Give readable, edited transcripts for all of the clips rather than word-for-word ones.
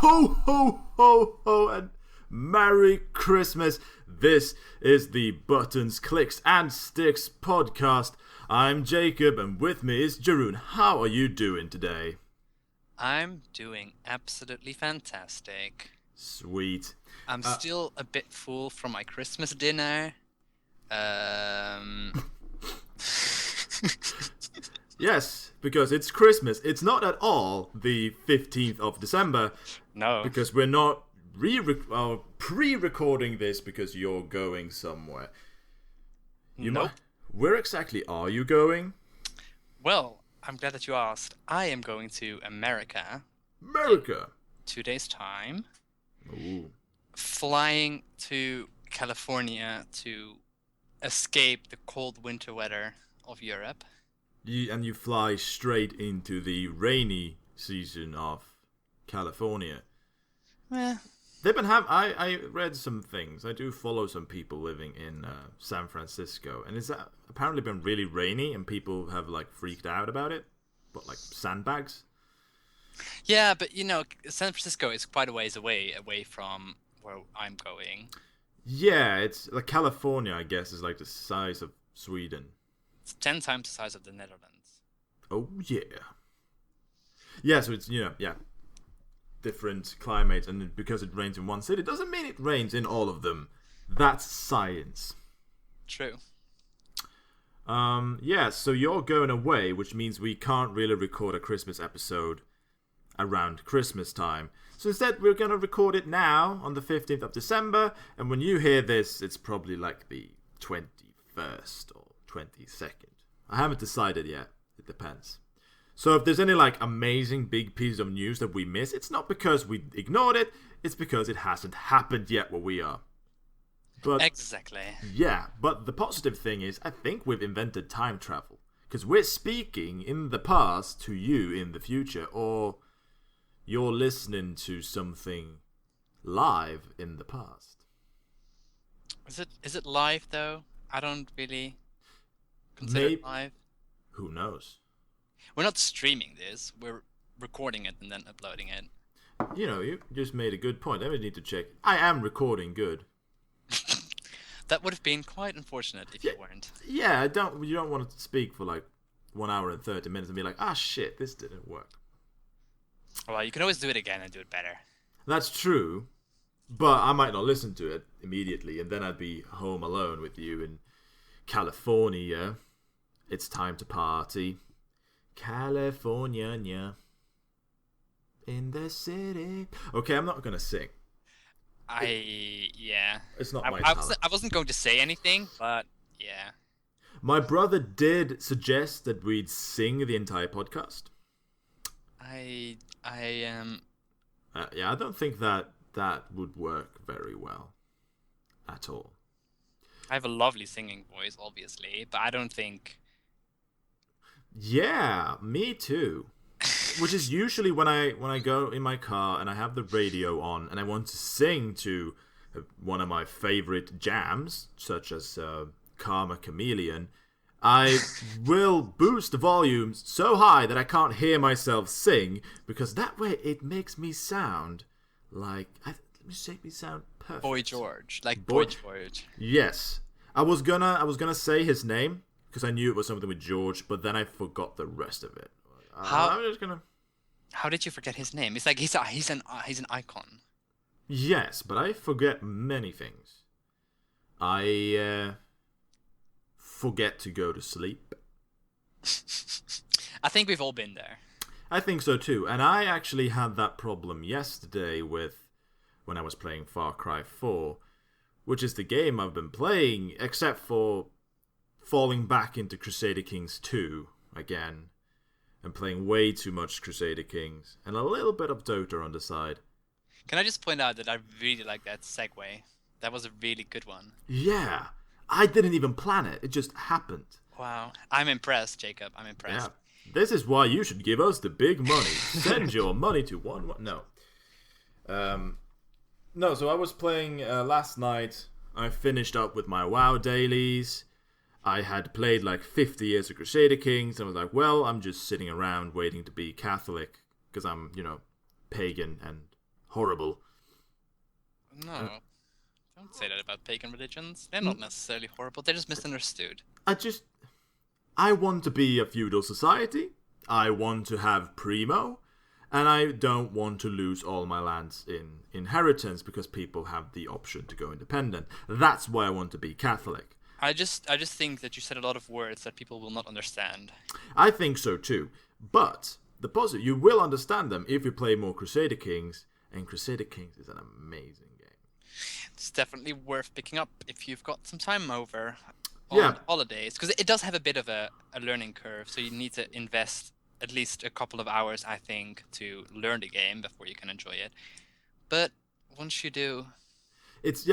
Ho, ho, ho, ho, and Merry Christmas. This is the Buttons, Clicks, and Sticks podcast. I'm Jacob, and with me is Jeroen. How are you doing today? I'm doing absolutely fantastic. Sweet. I'm still a bit full from my Christmas dinner. Yes, because it's Christmas. It's not at all the 15th of December. No. Because we're not pre-recording this because you're going somewhere. Nope. Where exactly are you going? Well, I'm glad that you asked. I am going to America. America. 2 days' time. Ooh. Flying to California to escape the cold winter weather of Europe. And you fly straight into the rainy season of California. They've been I read some things. I do follow some people living in San Francisco, and it's apparently been really rainy, and people have like freaked out about it. But like sandbags. Yeah, but San Francisco is quite a ways away from where I'm going. Yeah, it's like California, I guess, is like the size of Sweden. It's 10 times the size of the Netherlands. Oh yeah. Yeah, so it's different climates, and because it rains in one city doesn't mean it rains in all of them. That's science. True. So you're going away, which means we can't really record a Christmas episode around Christmas time. So instead, we're going to record it now on the 15th of December, and when you hear this, it's probably like the 21st or 22nd. I haven't decided yet. It depends. So if there's any like amazing big piece of news that we miss, it's not because we ignored it, it's because it hasn't happened yet where we are. But exactly. Yeah, but the positive thing is I think we've invented time travel. Because we're speaking in the past to you in the future, or you're listening to something live in the past. Is it live though? I don't really consider it live. Who knows? We're not streaming this. We're recording it and then uploading it. You just made a good point. I would need to check. I am recording good. That would have been quite unfortunate if you weren't. Yeah, you don't want to speak for like 1 hour and 30 minutes and be like, shit, this didn't work. Well, you can always do it again and do it better. That's true, but I might not listen to it immediately, and then I'd be home alone with you in California. It's time to party. California, in the city. Okay, I'm not gonna sing. It's not my talent. I wasn't going to say anything, but yeah. My brother did suggest that we'd sing the entire podcast. I don't think that would work very well at all. I have a lovely singing voice, obviously, but I don't think. Yeah, me too. Which is usually when I go in my car and I have the radio on and I want to sing to one of my favorite jams, such as Karma Chameleon, I will boost the volume so high that I can't hear myself sing, because that way it makes me sound like perfect. Boy George, like Boy George. Yes, I was gonna say his name because I knew it was something with George, but then I forgot the rest of it. How did you forget his name? It's like he's an icon. Yes, but I forget many things. I forget to go to sleep. I think we've all been there. I think so too, and I actually had that problem yesterday when I was playing Far Cry 4, which is the game I've been playing, except for falling back into Crusader Kings 2 again, and playing way too much Crusader Kings, and a little bit of Dota on the side. Can I just point out that I really like that segue? That was a really good one. Yeah, I didn't even plan it. It just happened. Wow. I'm impressed, Jacob. I'm impressed. Yeah. This is why you should give us the big money. Send your money to one. No. No, so I was playing last night. I finished up with my WoW dailies. I had played like 50 years of Crusader Kings, and I was like, well, I'm just sitting around waiting to be Catholic, because I'm, pagan, and horrible. No, don't say that about pagan religions. They're not necessarily horrible. They're just misunderstood. I want to be a feudal society. I want to have primo. And I don't want to lose all my lands in inheritance because people have the option to go independent. That's why I want to be Catholic. I just think that you said a lot of words that people will not understand. I think so too. But the positive, you will understand them if you play more Crusader Kings, and Crusader Kings is an amazing game. It's definitely worth picking up if you've got some time over on holidays, because it does have a bit of a learning curve, so you need to invest at least a couple of hours, I think, to learn the game before you can enjoy it. But once you do, it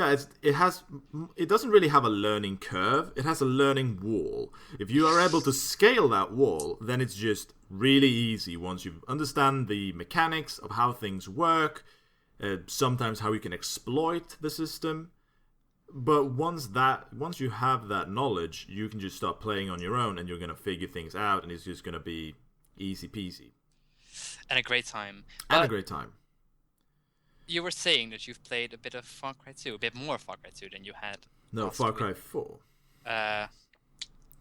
doesn't really have a learning curve. It has a learning wall. If you are able to scale that wall, then it's just really easy once you understand the mechanics of how things work, sometimes how you can exploit the system. But once you have that knowledge, you can just start playing on your own, and you're going to figure things out, and it's just going to be easy peasy. And a great time. You were saying that you've played a bit of Far Cry 2, a bit more Far Cry 2 than you had. No, Far Cry 4.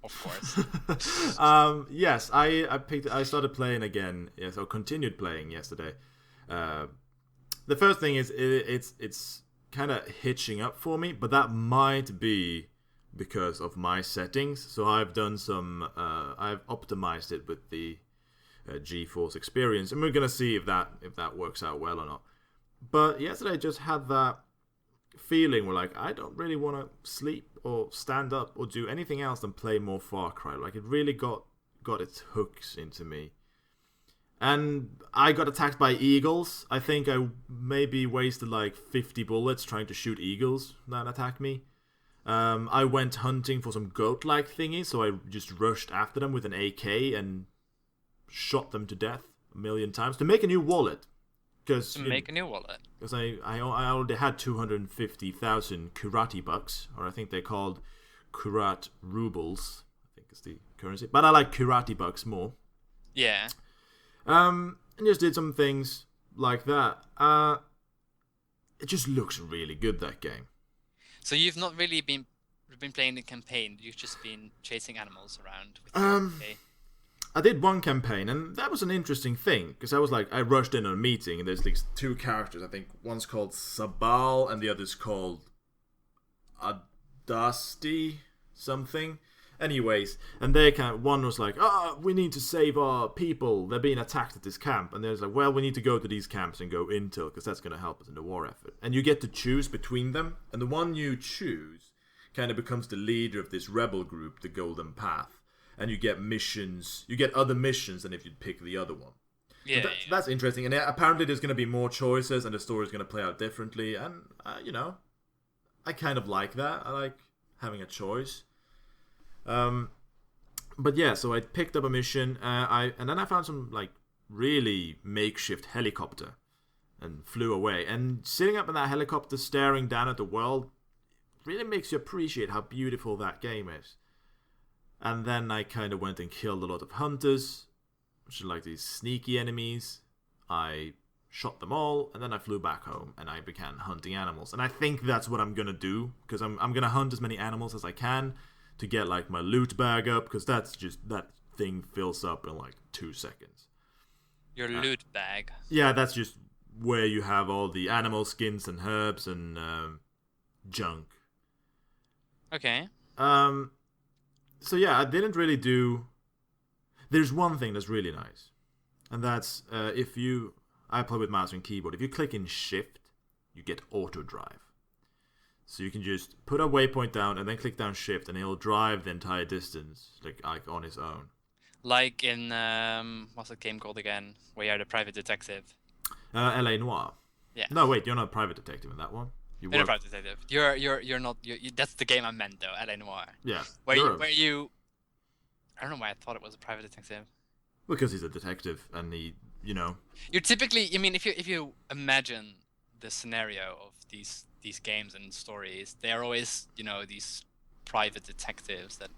Of course. Yes, I started playing again. Yes, or continued playing yesterday. The first thing is it's kind of hitching up for me, but that might be because of my settings. So I've done some. I've optimized it with the GeForce experience, and we're gonna see if that works out well or not. But yesterday I just had that feeling where like I don't really want to sleep or stand up or do anything else than play more Far Cry. Like it really got its hooks into me. And I got attacked by eagles. I think I maybe wasted like 50 bullets trying to shoot eagles that attacked me. I went hunting for some goat-like thingies, so I just rushed after them with an AK and shot them to death a million times to make a new wallet. Because I already had 250,000 Kurati bucks, or I think they're called Kurat rubles. I think is the currency, but I like Kurati bucks more. Yeah. And just did some things like that. It just looks really good, that game. So you've not really been playing the campaign. You've just been chasing animals around. I did one campaign, and that was an interesting thing, because I rushed in on a meeting, and there's these two characters. I think one's called Sabal, and the other's called Adasti something. Anyways, and one was like, we need to save our people. They're being attacked at this camp. And there's like, well, we need to go to these camps and go intel, because that's going to help us in the war effort. And you get to choose between them, and the one you choose kind of becomes the leader of this rebel group, the Golden Path. And you get missions. You get other missions than if you pick the other one. Yeah, that's interesting. And apparently there's going to be more choices, and the story's going to play out differently. And, I kind of like that. I like having a choice. But yeah, so I picked up a mission, and then I found some, like, really makeshift helicopter and flew away. And sitting up in that helicopter staring down at the world really makes you appreciate how beautiful that game is. And then I kind of went and killed a lot of hunters, which are like these sneaky enemies. I shot them all, and then I flew back home, and I began hunting animals. And I think that's what I'm going to do, because I'm going to hunt as many animals as I can to get like my loot bag up, because that thing fills up in like 2 seconds. Your loot bag? Yeah, that's just where you have all the animal skins and herbs and junk. Okay. So yeah, I didn't really do... There's one thing that's really nice, and that's I play with mouse and keyboard. If you click in shift, you get auto drive. So you can just put a waypoint down and then click down shift, and it'll drive the entire distance like on its own. Like in what's that game called again? Where you're the private detective. L.A. Noire. Yeah. No, wait, you're not a private detective in that one. You're a private detective. You're not. That's the game I meant though. L.A. Noire. Yeah. Where you. I don't know why I thought it was a private detective. Because he's a detective, and he, You're typically. I mean, if you imagine the scenario of these games and stories, they are always these private detectives that.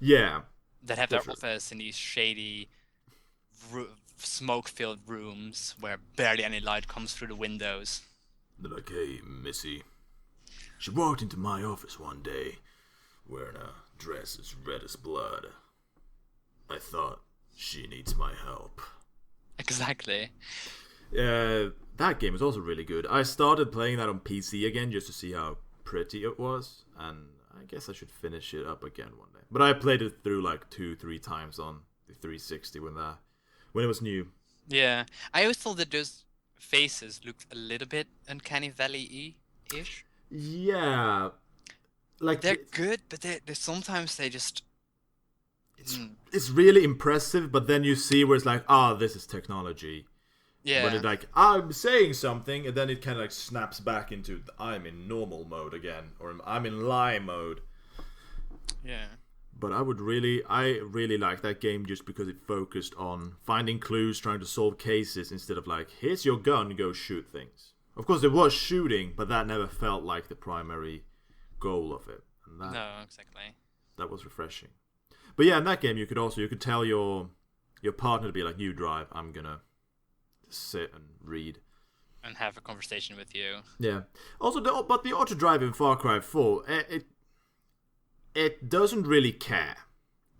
Yeah. That have their office in these shady, smoke-filled rooms where barely any light comes through the windows. They're like, hey, Missy. She walked into my office one day wearing a dress as red as blood. I thought, she needs my help. Exactly. That game is also really good. I started playing that on PC again just to see how pretty it was, and I guess I should finish it up again one day. But I played it through like 2-3 times on the 360 when it was new. Yeah, I always thought that those faces looked a little bit Uncanny Valley-ish. Yeah, like they're good, but they sometimes they just. It's really impressive, but then you see where it's like, this is technology. Yeah. When it's like, I'm saying something, and then it kind of like snaps back into I'm in normal mode again, or I'm in lie mode. Yeah. But I really like that game just because it focused on finding clues, trying to solve cases, instead of like, here's your gun, go shoot things. Of course, there was shooting, but that never felt like the primary goal of it. And no, exactly. That was refreshing. But yeah, in that game, you could tell your partner to be like, you drive, I'm gonna sit and read. And have a conversation with you. Yeah. Also, the auto drive in Far Cry 4, it doesn't really care.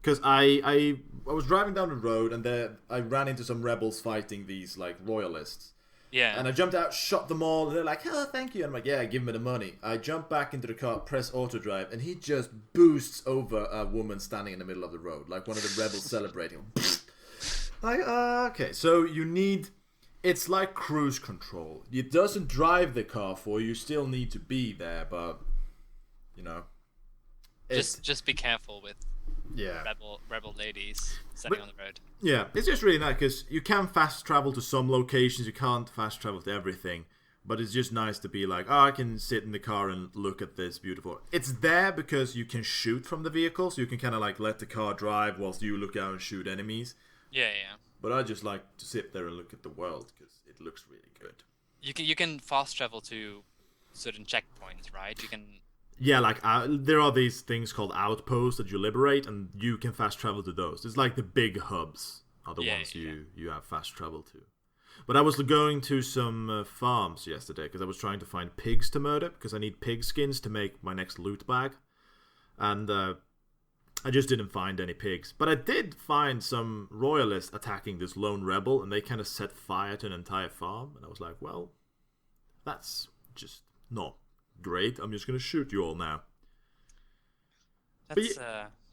Because I was driving down the road and there I ran into some rebels fighting these like royalists. Yeah. And I jumped out, shot them all, and they're like, oh, thank you. And I'm like, yeah, give me the money. I jump back into the car, press auto drive, and he just boosts over a woman standing in the middle of the road, like one of the rebels celebrating. Like, okay, so it's like cruise control. It doesn't drive the car for you, still need to be there, but, you know. Just be careful with rebel ladies standing on the road. Yeah, it's just really nice because you can fast travel to some locations, you can't fast travel to everything, but it's just nice to be like, I can sit in the car and look at this beautiful. It's there because you can shoot from the vehicle, so you can kind of like let the car drive whilst you look out and shoot enemies. Yeah. But I just like to sit there and look at the world because it looks really good. You can fast travel to certain checkpoints, right? You can. Yeah, like there are these things called outposts that you liberate, and you can fast travel to those. It's like the big hubs are the ones you have fast travel to. But I was going to some farms yesterday because I was trying to find pigs to murder because I need pig skins to make my next loot bag. And I just didn't find any pigs. But I did find some royalists attacking this lone rebel, and they kind of set fire to an entire farm. And I was like, well, that's just not great. I'm just going to shoot you all now. That's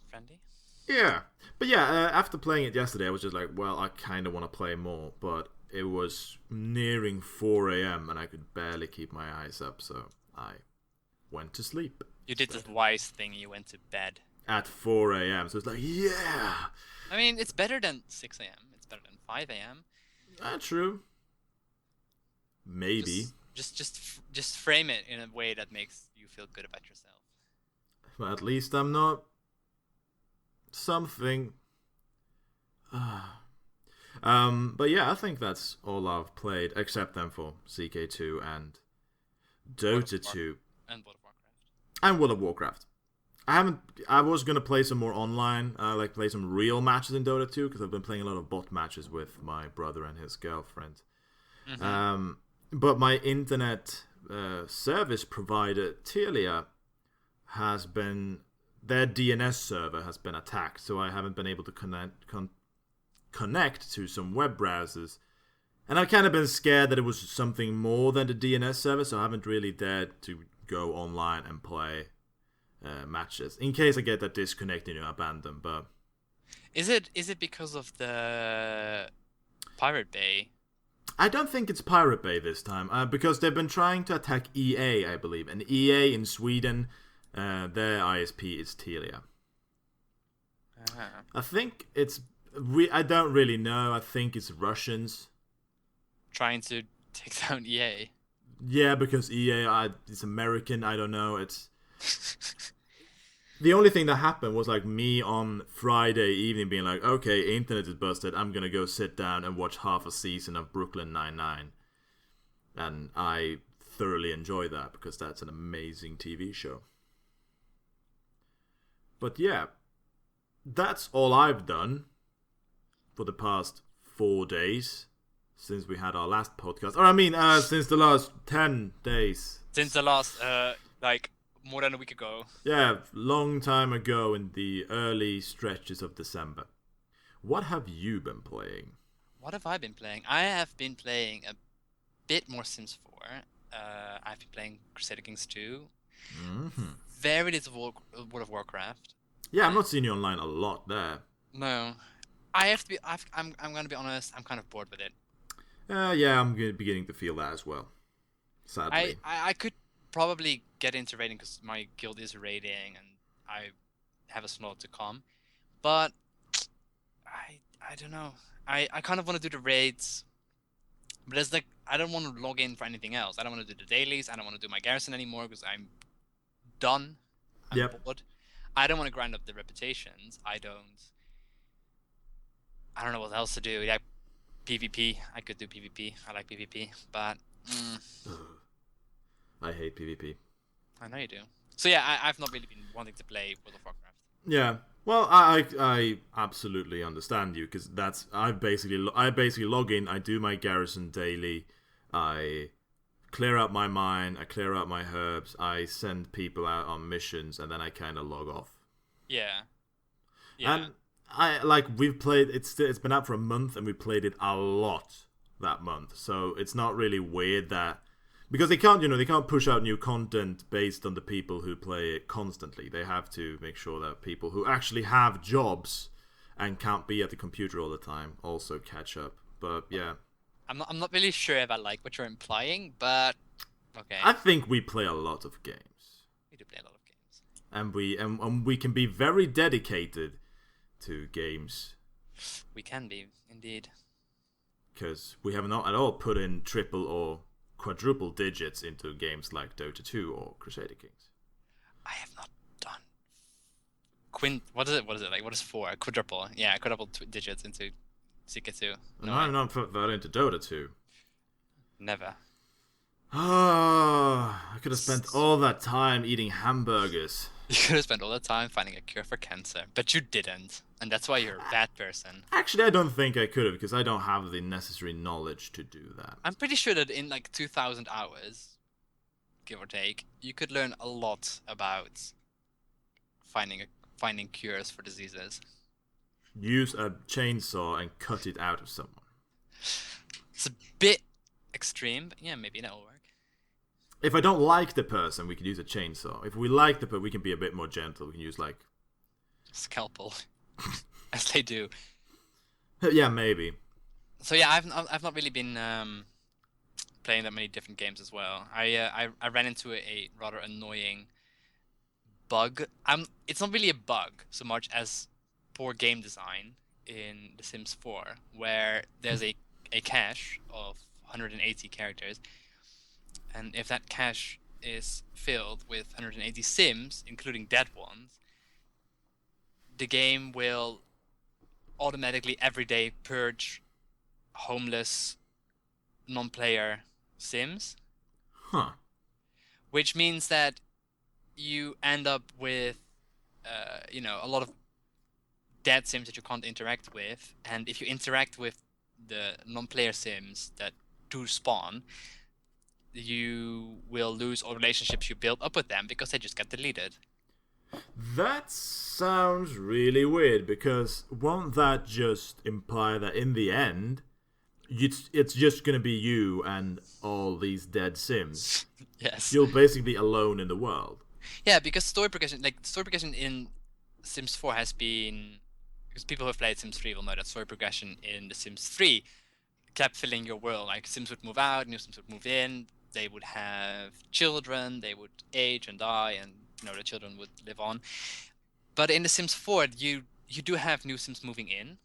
friendly. Yeah. But yeah, after playing it yesterday, I was just like, well, I kind of want to play more. But it was nearing 4 a.m. and I could barely keep my eyes up, so I went to sleep. You did the wise thing, you went to bed. At 4 a.m. So it's like, yeah! I mean, it's better than 6 a.m. It's better than 5 a.m. True. Maybe. Just frame it in a way that makes you feel good about yourself. But at least I'm not something. But yeah, I think that's all I've played, except then for CK2 and Dota 2. And World of Warcraft. And World of Warcraft. I was gonna play some more online, like play some real matches in Dota 2, because I've been playing a lot of bot matches with my brother and his girlfriend. Mm-hmm. But my internet service provider, Telia, their DNS server has been attacked, so I haven't been able to connect to some web browsers. And I've kind of been scared that it was something more than the DNS server, so I haven't really dared to go online and play matches, in case I get that disconnected and abandoned. But is it because of the Pirate Bay? I don't think it's Pirate Bay this time, because they've been trying to attack EA, I believe, and EA in Sweden, their ISP is Telia. I think it's I don't really know. I think it's Russians trying to take down EA. Yeah, because EA is American. I don't know. It's the only thing that happened was like me on Friday evening being like, okay, internet is busted. I'm gonna go sit down and watch half a season of Brooklyn Nine-Nine, and I thoroughly enjoy that because that's an amazing TV show. But yeah, that's all I've done for the past 4 days since we had our last podcast. Or I mean, since the last 10 days. Since the last, more than a week ago. Yeah, long time ago in the early stretches of December. What have you been playing? What have I been playing? I have been playing a bit more Sims 4. I've been playing Crusader Kings 2. Mm-hmm. Very little World of Warcraft. Yeah, I'm not seeing you online a lot there. No. I have to be. I'm going to be honest. I'm kind of bored with it. Yeah, I'm beginning to feel that as well. Sadly. I could probably get into raiding because my guild is raiding and I have a slot to come. But I don't know. I kind of want to do the raids. But it's like, I don't want to log in for anything else. I don't want to do the dailies. I don't want to do my garrison anymore because I'm done. I'm bored. I don't want to grind up the reputations. I don't know what else to do. Like PvP. I could do PvP. I like PvP. But... I hate PvP. I know you do. So yeah, I've not really been wanting to play World of Warcraft. Yeah. Well, I absolutely understand you because I basically log in, I do my garrison daily, I clear out my mine, I clear out my herbs, I send people out on missions, and then I kind of log off. Yeah. And we've played it's been out for a month and we played it a lot that month, so it's not really weird that. Because they can't push out new content based on the people who play it constantly. They have to make sure that people who actually have jobs and can't be at the computer all the time also catch up. But yeah, I'm not really sure if I like what you're implying, but okay. I think we play a lot of games. We do play a lot of games, and we can be very dedicated to games. We can be indeed, because we have not at all put in triple or quadruple digits into games like Dota 2 or Crusader Kings. I have not done what is it like? What is 4? Quadruple. Yeah, quadruple digits into CK2. No, I'm not put that into Dota 2. Never. I could have spent all that time eating hamburgers. You could have spent all the time finding a cure for cancer, but you didn't, and that's why you're a bad person. Actually, I don't think I could have, because I don't have the necessary knowledge to do that. I'm pretty sure that in like 2,000 hours, give or take, you could learn a lot about finding cures for diseases. Use a chainsaw and cut it out of someone. It's a bit extreme, but yeah, maybe that'll work. If I don't like the person, we can use a chainsaw. If we like the person, we can be a bit more gentle. We can use, like... scalpel. As they do. Yeah, maybe. So yeah, I've not really been playing that many different games as well. I ran into a rather annoying bug. It's not really a bug so much as poor game design in The Sims 4, where there's a cache of 180 characters. And if that cache is filled with 180 Sims, including dead ones, the game will automatically every day purge homeless, non-player Sims. Huh. Which means that you end up with, a lot of dead Sims that you can't interact with. And if you interact with the non-player Sims that do spawn, you will lose all relationships you built up with them because they just get deleted. That sounds really weird, because won't that just imply that in the end, it's just going to be you and all these dead Sims? Yes. You're basically alone in the world. Yeah, because story progression in Sims 4 has been... Because people who have played Sims 3 will know that story progression in The Sims 3 kept filling your world. Like, Sims would move out, new Sims would move in, they would have children, they would age and die, and the children would live on. But in The Sims 4, you do have new Sims moving in.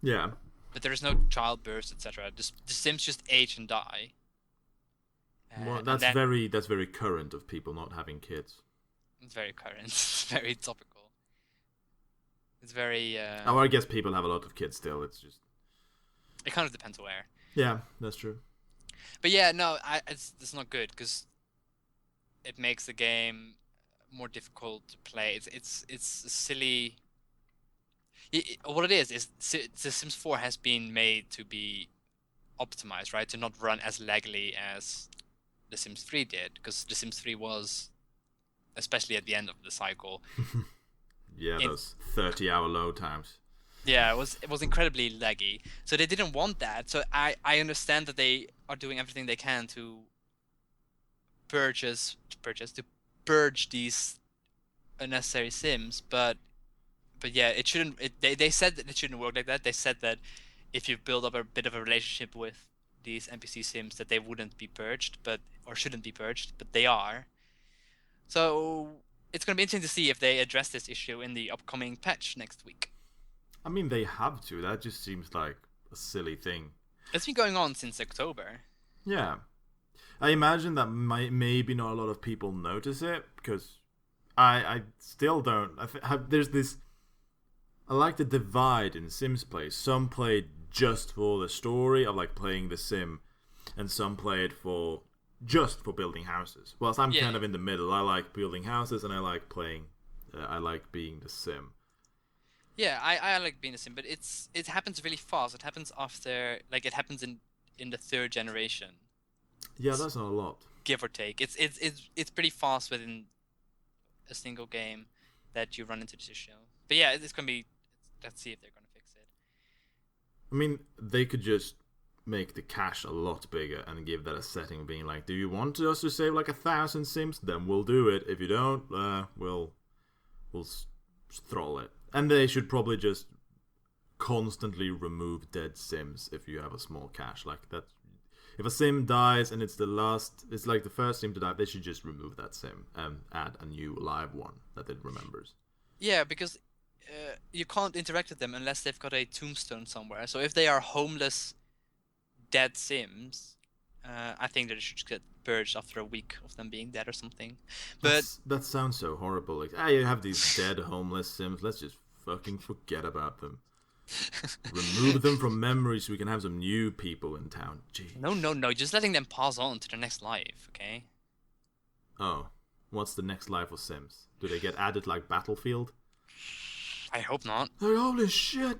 Yeah. But there is no childbirth, etc. The Sims just age and die. Well, that's very current of people not having kids. It's very current. It's very topical. It's very... I guess people have a lot of kids still. It's just... It kind of depends where. Yeah, that's true. But yeah, no, it's not good, because it makes the game more difficult to play. It's silly... What it is The Sims 4 has been made to be optimized, right? To not run as laggily as The Sims 3 did, because The Sims 3 was, especially at the end of the cycle. Yeah, those 30-hour load times. Yeah, it was incredibly laggy. So they didn't want that. So I understand that they are doing everything they can to purge these unnecessary sims, but yeah, it shouldn't. They said that it shouldn't work like that. They said that if you build up a bit of a relationship with these NPC sims, that they wouldn't be purged, or shouldn't be purged, but they are. So it's going to be interesting to see if they address this issue in the upcoming patch next week. I mean, they have to. That just seems like a silly thing. It's been going on since October. Yeah. I imagine that maybe not a lot of people notice it, because I still don't. There's this... I like the divide in Sims play. Some play just for the story of like playing the sim, and some play it just for building houses. Whilst I'm kind of in the middle. I like building houses and I like playing. I like being the sim. Yeah, I like being a sim, but it happens really fast. It happens after, like, it happens in the third generation. Yeah, that's not a lot. Give or take. It's pretty fast within a single game that you run into this issue. But yeah, it's gonna be. Let's see if they're gonna fix it. I mean, they could just make the cache a lot bigger and give that a setting, being like, do you want us to save like 1,000 sims? Then we'll do it. If you don't, we'll throttle it. And they should probably just constantly remove dead sims if you have a small cache like that. If a sim dies and it's like the first sim to die, they should just remove that sim and add a new live one that it remembers. Yeah, because you can't interact with them unless they've got a tombstone somewhere. So if they are homeless, dead sims, I think that it should get purged after a week of them being dead or something. But that sounds so horrible. Like, you have these dead homeless sims. Let's just fucking forget about them. Remove them from memory so we can have some new people in town. Jeez. No. Just letting them pass on to their next life, okay? Oh. What's the next life of Sims? Do they get added like Battlefield? I hope not. Like, holy shit!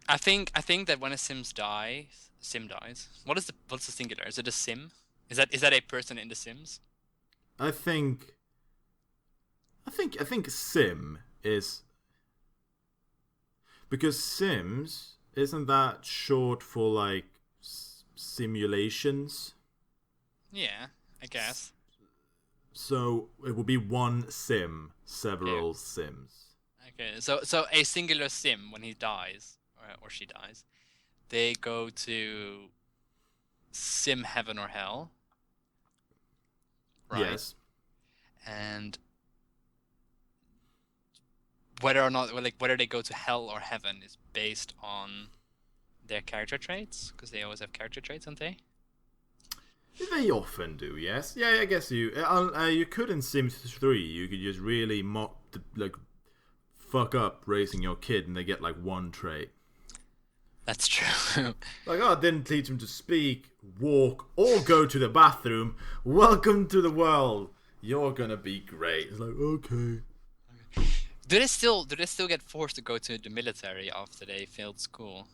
I think that when a sim dies. What's the singular? Is it a sim? Is that a person in the Sims? I think sim is... Because Sims, isn't that short for, like, simulations? Yeah, I guess. So it would be one sim, several sims. Okay, so a singular sim, when he dies, or she dies, they go to sim heaven or hell. Right? Yes. And whether they go to hell or heaven is based on their character traits, because they always have character traits, don't they? They often do, yes. Yeah, I guess you could in Sims 3. You could just really fuck up raising your kid, and they get like one trait. That's true. Like, I didn't teach him to speak, walk, or go to the bathroom. Welcome to the world. You're gonna be great. It's like, okay. Do they still get forced to go to the military after they failed school?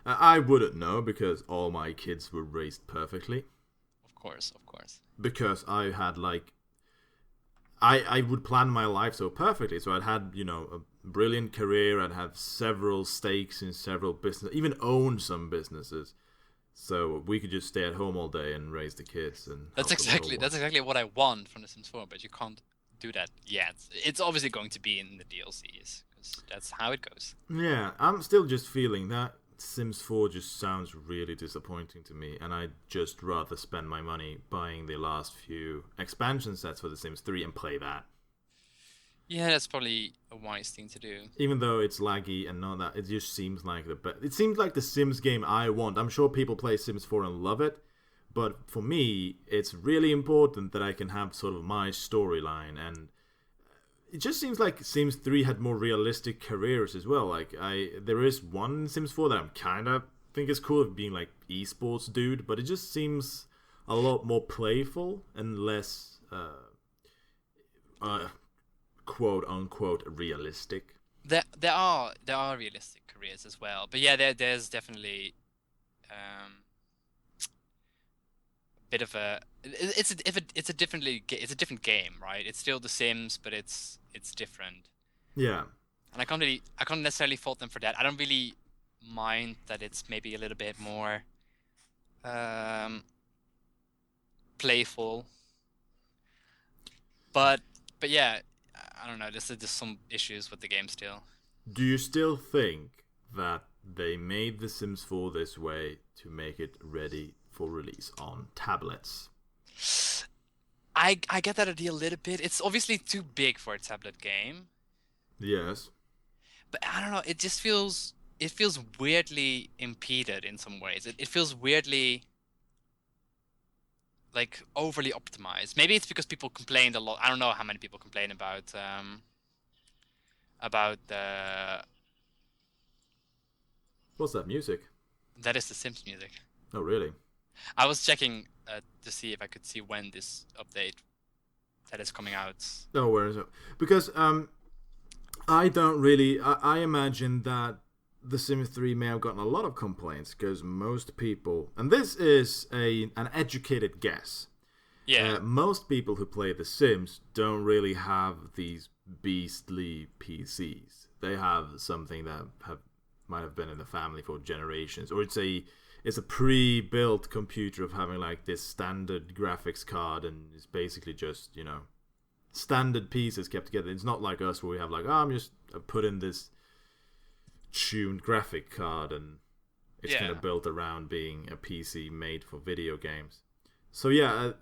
I wouldn't know, because all my kids were raised perfectly. Of course. Because I had I would plan my life so perfectly. So I'd had, a brilliant career. I'd had several stakes in several businesses, even owned some businesses. So we could just stay at home all day and raise the kids. And that's exactly what I want from The Sims 4, but you can't do that yet. It's obviously going to be in the DLCs, because that's how it goes. Yeah, I'm still just feeling that Sims 4 just sounds really disappointing to me, and I'd just rather spend my money buying the last few expansion sets for The Sims 3 and play that. Yeah, that's probably a wise thing to do. Even though it's laggy and not that, it just seems like it seems like the Sims game I want. I'm sure people play Sims 4 and love it, but for me, it's really important that I can have sort of my storyline, and it just seems like Sims 3 had more realistic careers as well. Like, there is one Sims 4 that I'm kind of think is cool of being like esports dude, but it just seems a lot more playful and less quote unquote realistic. There are realistic careers as well, but yeah, there's definitely bit of a it's a different game, right? It's still The Sims, but it's different. Yeah. And I can't necessarily fault them for that. I don't really mind that it's maybe a little bit more um, playful, but yeah, I don't know. There's just some issues with the game still. Do you still think that they made The Sims 4 this way to make it ready for release on tablets? I get that idea a little bit. It's obviously too big for a tablet game, Yes. but I don't know. It feels weirdly impeded in some ways. It feels weirdly like overly optimized. Maybe it's because people complained a lot. I don't know how many people complain about the What's that music? that is the Sims music. Oh, really? I was checking to see if I could see when this update that is coming out. No, where is it? Because I don't really. I imagine that The Sims 3 may have gotten a lot of complaints because most people, and this is an educated guess. Yeah. Most people who play The Sims don't really have these beastly PCs. They have something that might have been in the family for generations, or it's a pre-built computer of having like this standard graphics card, and it's basically just standard pieces kept together. It's not like us where we have like, I'm just put in this tuned graphic card and it's kind of built around being a PC made for video games. So yeah,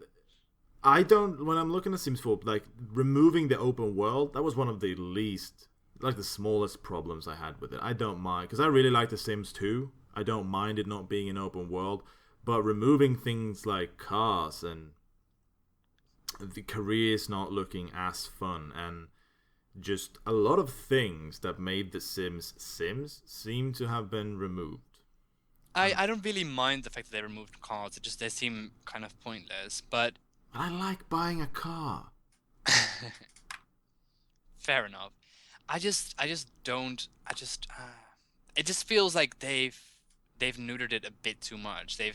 I don't. When I'm looking at Sims 4, like removing the open world, that was one of the least, like the smallest problems I had with it. I don't mind because I really like The Sims 2. I don't mind it not being an open world, but removing things like cars and the careers not looking as fun and just a lot of things that made The Sims seem to have been removed. I don't really mind the fact that they removed cars. It just they seem kind of pointless, but I like buying a car. fair enough. I just don't. It just feels like they've neutered it a bit too much. They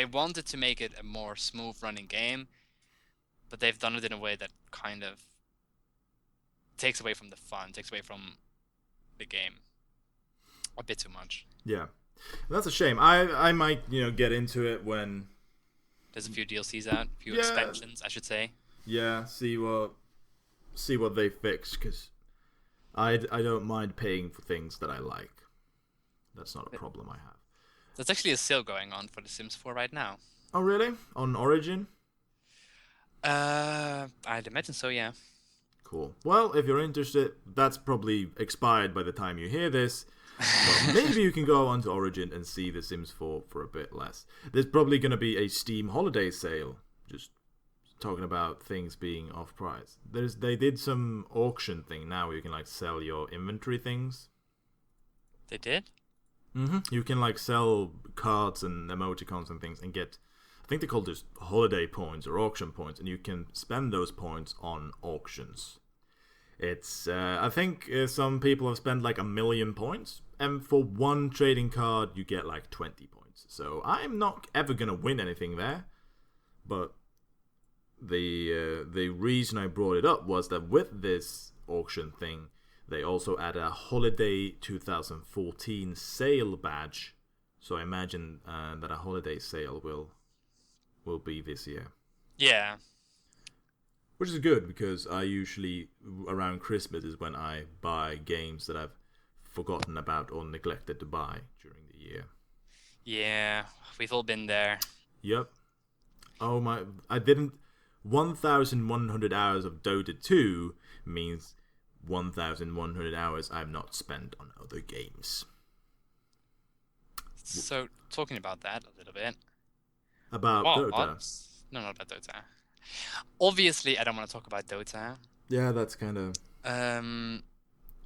wanted to make it a more smooth running game, but they've done it in a way that kind of takes away from the fun, takes away from the game a bit too much. Yeah, that's a shame. I might get into it when there's a few DLCs out, a few expansions, I should say. Yeah, see what they fix, because I don't mind paying for things that I like. That's not a problem I have. There's actually a sale going on for The Sims 4 right now. Oh, really? On Origin? I'd imagine so, yeah. Cool. Well, if you're interested, that's probably expired by the time you hear this. But maybe you can go onto Origin and see The Sims 4 for a bit less. There's probably going to be a Steam holiday sale. Just talking about things being off price. They did some auction thing now where you can like sell your inventory things. They did? Mm-hmm. You can like sell cards and emoticons and things and get, I think they call this holiday points or auction points, and you can spend those points on auctions. It's I think some people have spent like 1 million points, and for one trading card you get like 20 points. So I'm not ever gonna win anything there, but the reason I brought it up was that with this auction thing, they also add a holiday 2014 sale badge. So I imagine that a holiday sale will be this year. Yeah. Which is good, because I usually, around Christmas, is when I buy games that I've forgotten about or neglected to buy during the year. Yeah, we've all been there. Yep. Oh my, I didn't... 1,100 hours of Dota 2 means 1,100 hours I've not spent on other games. So, talking about that a little bit. About Dota? What? No, not about Dota. Obviously, I don't want to talk about Dota. Yeah, that's kind of...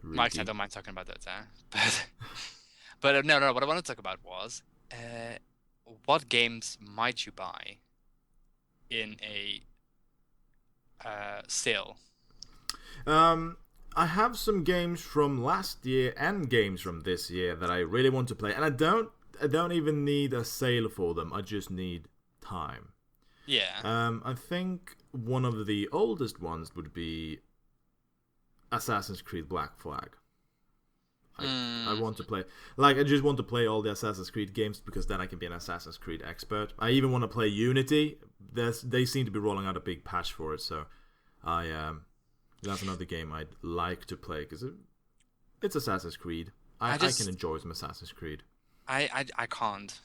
Mike, I don't mind talking about Dota. But no, what I want to talk about was... what games might you buy in a sale? I have some games from last year and games from this year that I really want to play, and I don't even need a sale for them. I just need time. Yeah. I think one of the oldest ones would be Assassin's Creed Black Flag. I want to play, I just want to play all the Assassin's Creed games because then I can be an Assassin's Creed expert. I even want to play Unity. They seem to be rolling out a big patch for it, so that's another game I'd like to play because it's Assassin's Creed. I can enjoy some Assassin's Creed. I can't.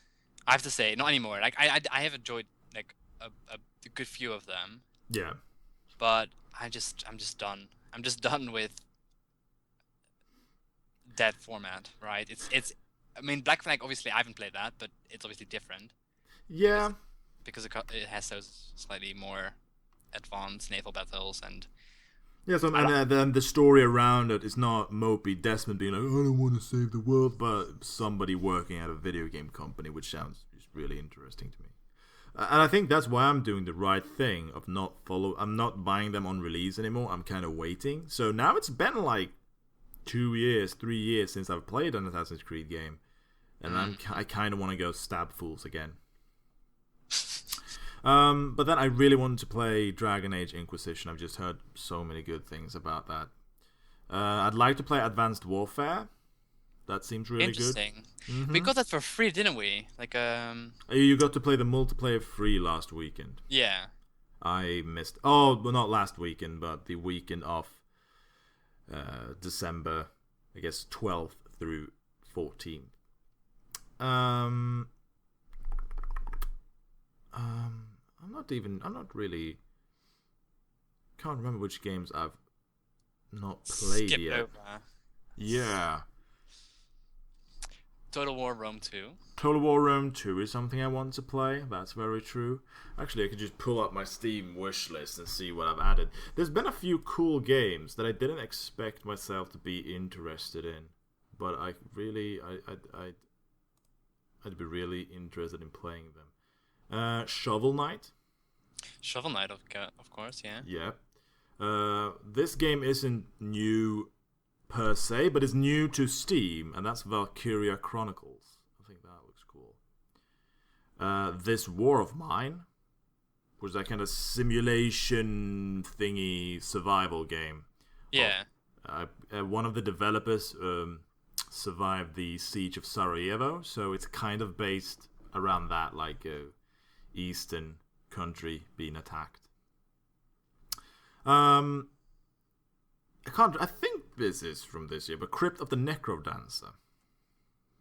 I have to say, not anymore. Like I have enjoyed like a good few of them. Yeah. But I'm just done. I'm just done with that format, right? It's. I mean, Black Flag. Obviously, I haven't played that, but it's obviously different. Yeah. Because it has those slightly more advanced naval battles and. Yeah, and then the story around it is not mopey Desmond being like, I don't want to save the world, but somebody working at a video game company, which sounds just really interesting to me. And I think that's why I'm doing the right thing of I'm not buying them on release anymore. I'm kind of waiting. So now it's been like 2 years, 3 years since I've played an Assassin's Creed game, and I kind of want to go stab fools again. But then I really wanted to play Dragon Age Inquisition. I've just heard so many good things about that. I'd like to play Advanced Warfare. That seems really interesting. Good. Mm-hmm. We got that for free, didn't we? You got to play the multiplayer free last weekend. Yeah. I missed. Oh, well, not last weekend, but the weekend of December, I guess 12th through 14th. I'm not really. Can't remember which games I've not played Skipped yet. over. Yeah. Total War Rome 2. Total War Rome 2 is something I want to play. That's very true. Actually, I could just pull up my Steam wish list and see what I've added. There's been a few cool games that I didn't expect myself to be interested in, but I'd be really interested in playing them. Shovel Knight. Shovel Knight, of course, yeah. Yeah. This game isn't new per se, but it's new to Steam, and that's Valkyria Chronicles. I think that looks cool. This War of Mine was that kind of simulation thingy survival game. Yeah. One of the developers survived the siege of Sarajevo, so it's kind of based around that, like Eastern country being attacked. I think this is from this year, but Crypt of the Necrodancer.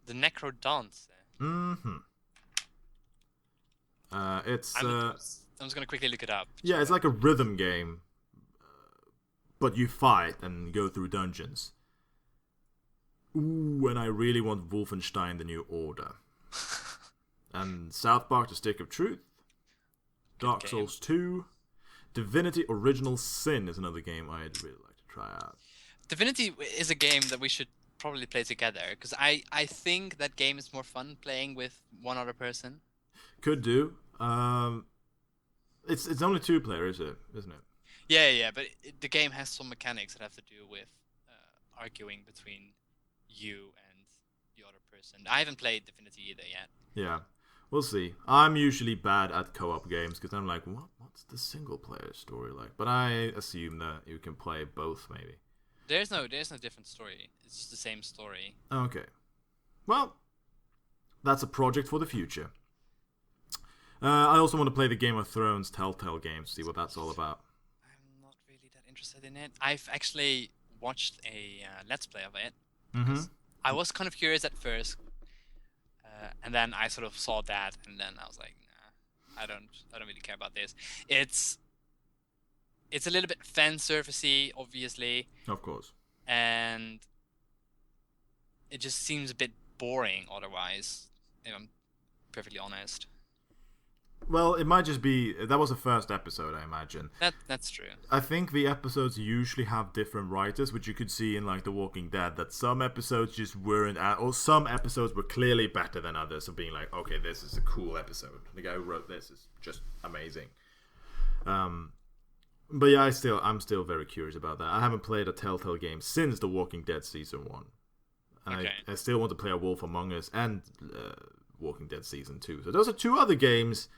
The Necrodancer? Mm-hmm. I'm just gonna quickly look it up. Yeah, it's like a rhythm game, but you fight and go through dungeons. Ooh, and I really want Wolfenstein: The New Order. And South Park: The Stick of Truth. Dark Souls 2. Divinity: Original Sin is another game I'd really like to try out. Divinity is a game that we should probably play together, because I think that game is more fun playing with one other person. Could do. It's only 2-player, isn't it? Yeah, but the game has some mechanics that have to do with arguing between you and the other person. I haven't played Divinity either yet. Yeah, we'll see. I'm usually bad at co-op games because I'm like, what's the single-player story like? But I assume that you can play both, maybe. There's no different story. It's just the same story. Okay. Well, that's a project for the future. I also want to play the Game of Thrones Telltale games, see what that's all about. I'm not really that interested in it. I've actually watched a Let's Play of it. Mm-hmm. I was kind of curious at first, and then I sort of saw that, and then I was like, nah, I don't really care about this. It's a little bit fan servicey, obviously. Of course. And it just seems a bit boring otherwise, if I'm perfectly honest. Well, it might just be... That was the first episode, I imagine. That's true. I think the episodes usually have different writers, which you could see in, like, The Walking Dead, that some episodes just weren't... Or some episodes were clearly better than others, of being like, okay, this is a cool episode. The guy who wrote this is just amazing. But yeah, I'm still very curious about that. I haven't played a Telltale game since The Walking Dead Season 1. And I still want to play A Wolf Among Us and Walking Dead Season 2. So those are 2 other games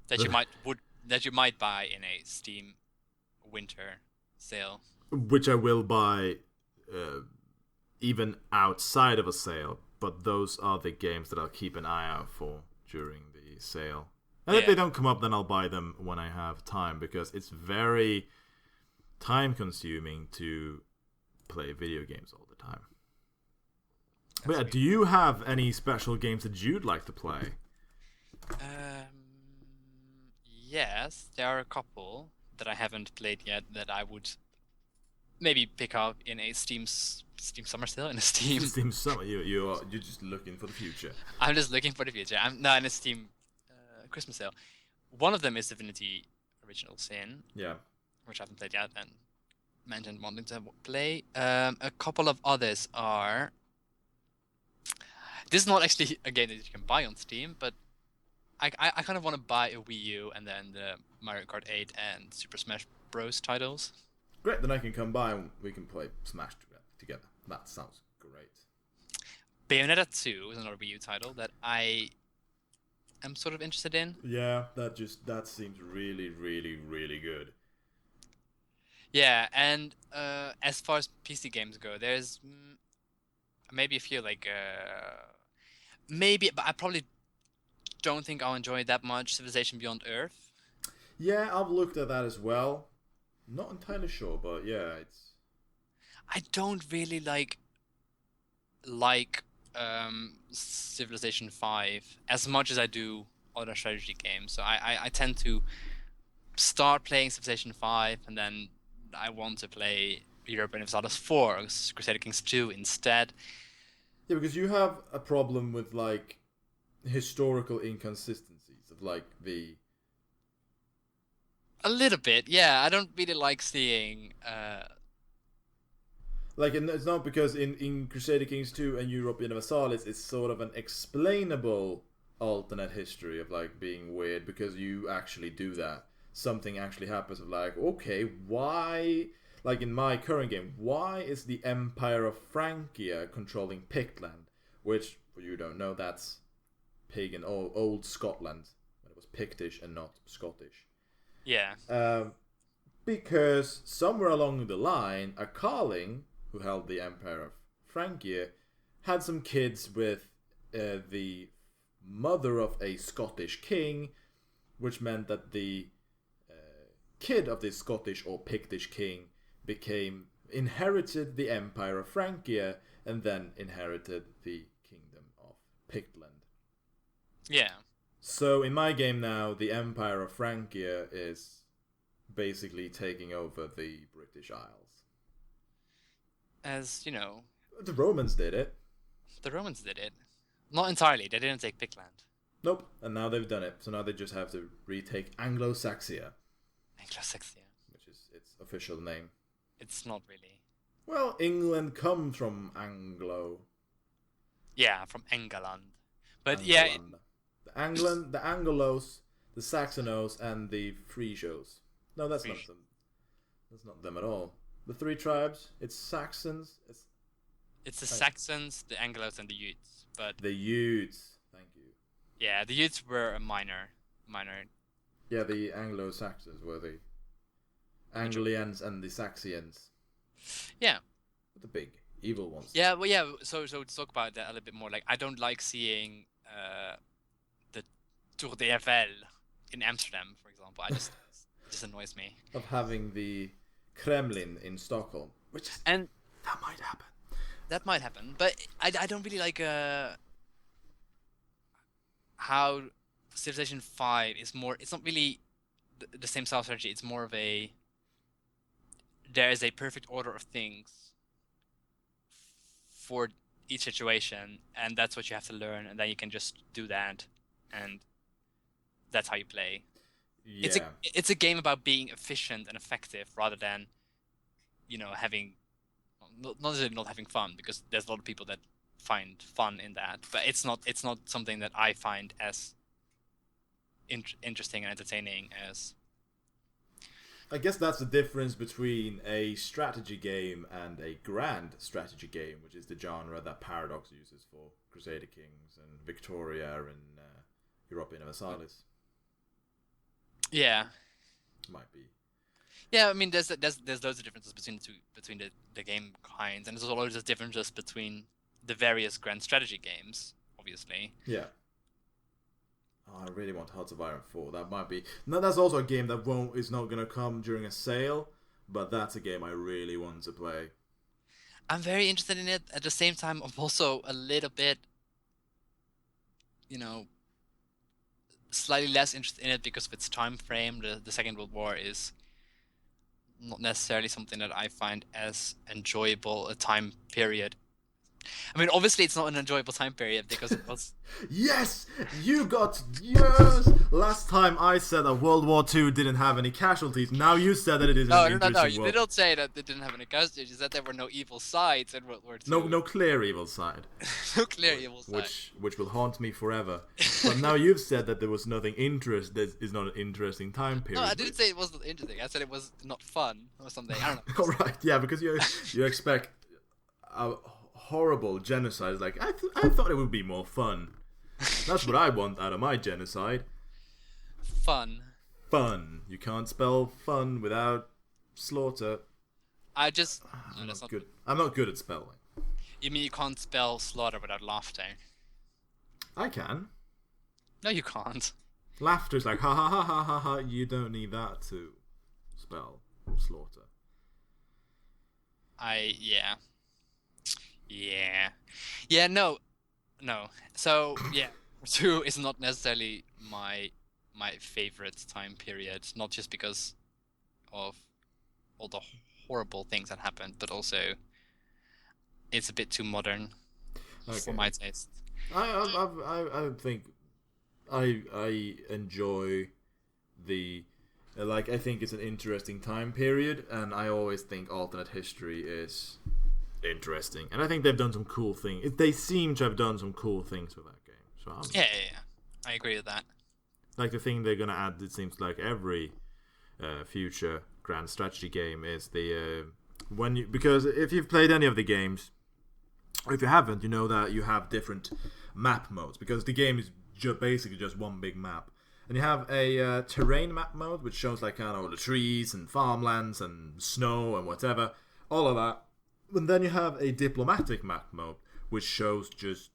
that you might buy in a Steam winter sale. Which I will buy even outside of a sale. But those are the games that I'll keep an eye out for during the sale. And if they don't come up, then I'll buy them when I have time, because it's very time-consuming to play video games all the time. But yeah, do you have any special games that you'd like to play? Yes, there are a couple that I haven't played yet that I would maybe pick up in a Steam summer sale. In a Steam summer, you're just looking for the future. I'm just looking for the future. I'm not in a Steam Christmas sale. One of them is Divinity Original Sin. Yeah. Which I haven't played yet and mentioned wanting to play. A couple of others are. This is not actually a game that you can buy on Steam, but I kind of want to buy a Wii U and then the Mario Kart 8 and Super Smash Bros. Titles. Great, then I can come by and we can play Smash together. That sounds great. Bayonetta 2 is another Wii U title that I am sort of interested in. Yeah, that seems really, really, really good. Yeah, and as far as PC games go, there's maybe a few like maybe, but I probably don't think I'll enjoy it that much. Civilization Beyond Earth. Yeah, I've looked at that as well. Not entirely sure, but yeah, it's. I don't really like Civilization 5 as much as I do other strategy games. So I tend to start playing Civilization 5 and then I want to play Europe Universalis 4 or Crusader Kings 2 instead. Yeah, because you have a problem with like historical inconsistencies of like the. A little bit, yeah. I don't really like seeing. Like, and it's not because in Crusader Kings 2 and Europa Universalis, it's sort of an explainable alternate history of like being weird because you actually do that. Something actually happens of like, okay, why? Like in my current game, why is the Empire of Francia controlling Pictland? Which, for you who don't know, that's pagan old Scotland when it was Pictish and not Scottish. Yeah. Because somewhere along the line, a Carling, who held the Empire of Francia, had some kids with the mother of a Scottish king, which meant that the kid of the Scottish or Pictish king inherited the Empire of Francia and then inherited the kingdom of Pictland. Yeah. So in my game now, the Empire of Francia is basically taking over the British Isles. As, you know... The Romans did it. The Romans did it. Not entirely. They didn't take Pictland. Nope. And now they've done it. So now they just have to retake Anglo-Saxia. Anglo-Saxia. Which is its official name. It's not really. Well, England comes from Anglo. Yeah, from England. But England. The Anglos, the Saxonos, and the Frisios. No, that's not them. That's not them at all. The 3 tribes, it's Saxons. It's the Saxons, the Anglos, and the Utes. But the Utes, thank you. Yeah, the Utes were a minor. Yeah, the Anglo-Saxons were the Anglians and the Saxians. Yeah. The big evil ones. Yeah, well, yeah. So to talk about that a little bit more, like I don't like seeing the Tour de Eiffel in Amsterdam, for example. It just annoys me. Of having the Kremlin in Stockholm, and that might happen. That might happen, but I don't really like how Civilization 5 is more. It's not really the same style strategy. It's more of a. There is a perfect order of things for each situation, and that's what you have to learn, and then you can just do that, and that's how you play. Yeah. It's a game about being efficient and effective rather than, having, not necessarily not having fun, because there's a lot of people that find fun in that, but it's not something that I find as interesting and entertaining as I guess that's the difference between a strategy game and a grand strategy game, which is the genre that Paradox uses for Crusader Kings and Victoria and Europa Universalis. Yeah. Might be. Yeah, I mean, there's loads of differences between the game kinds, and there's loads of differences between the various grand strategy games, obviously. Yeah. Oh, I really want Hearts of Iron 4. That might be. No, that's also a game that is not going to come during a sale, but that's a game I really want to play. I'm very interested in it. At the same time, I'm also a little bit, slightly less interested in it because of its time frame. The Second World War is not necessarily something that I find as enjoyable a time period. I mean, obviously, it's not an enjoyable time period because it was. Yes! Yes! Last time I said that World War II didn't have any casualties. Now you said that it is an interesting No. world. You didn't say that it didn't have any casualties. You said there were no evil sides in World War II. No clear evil side. No clear evil side. Which will haunt me forever. But now you've said that there was nothing that is not an interesting time period. No, I didn't say it wasn't interesting. I said it was not fun or something. I don't know. All right, yeah, because you expect a horrible genocide. Like I thought it would be more fun. That's what I want out of my genocide. Fun. You can't spell fun without slaughter. I'm not good. I'm not good at spelling. You mean you can't spell slaughter without laughter? I can. No, you can't. Laughter's like ha ha ha ha ha ha. You don't need that to spell slaughter. No. So yeah, 2 is not necessarily my favorite time period. Not just because of all the horrible things that happened, but also it's a bit too modern for my taste. I think I enjoy the I think it's an interesting time period, and I always think alternate history is interesting, and I think they've done some cool things. They seem to have done some cool things with that game. So yeah, I agree with that. Like the thing they're gonna add, it seems like every future grand strategy game is the because if you've played any of the games, or if you haven't, you know that you have different map modes because the game is basically just one big map. And you have a terrain map mode, which shows like the trees and farmlands and snow and whatever, all of that. And then you have a diplomatic map mode, which shows just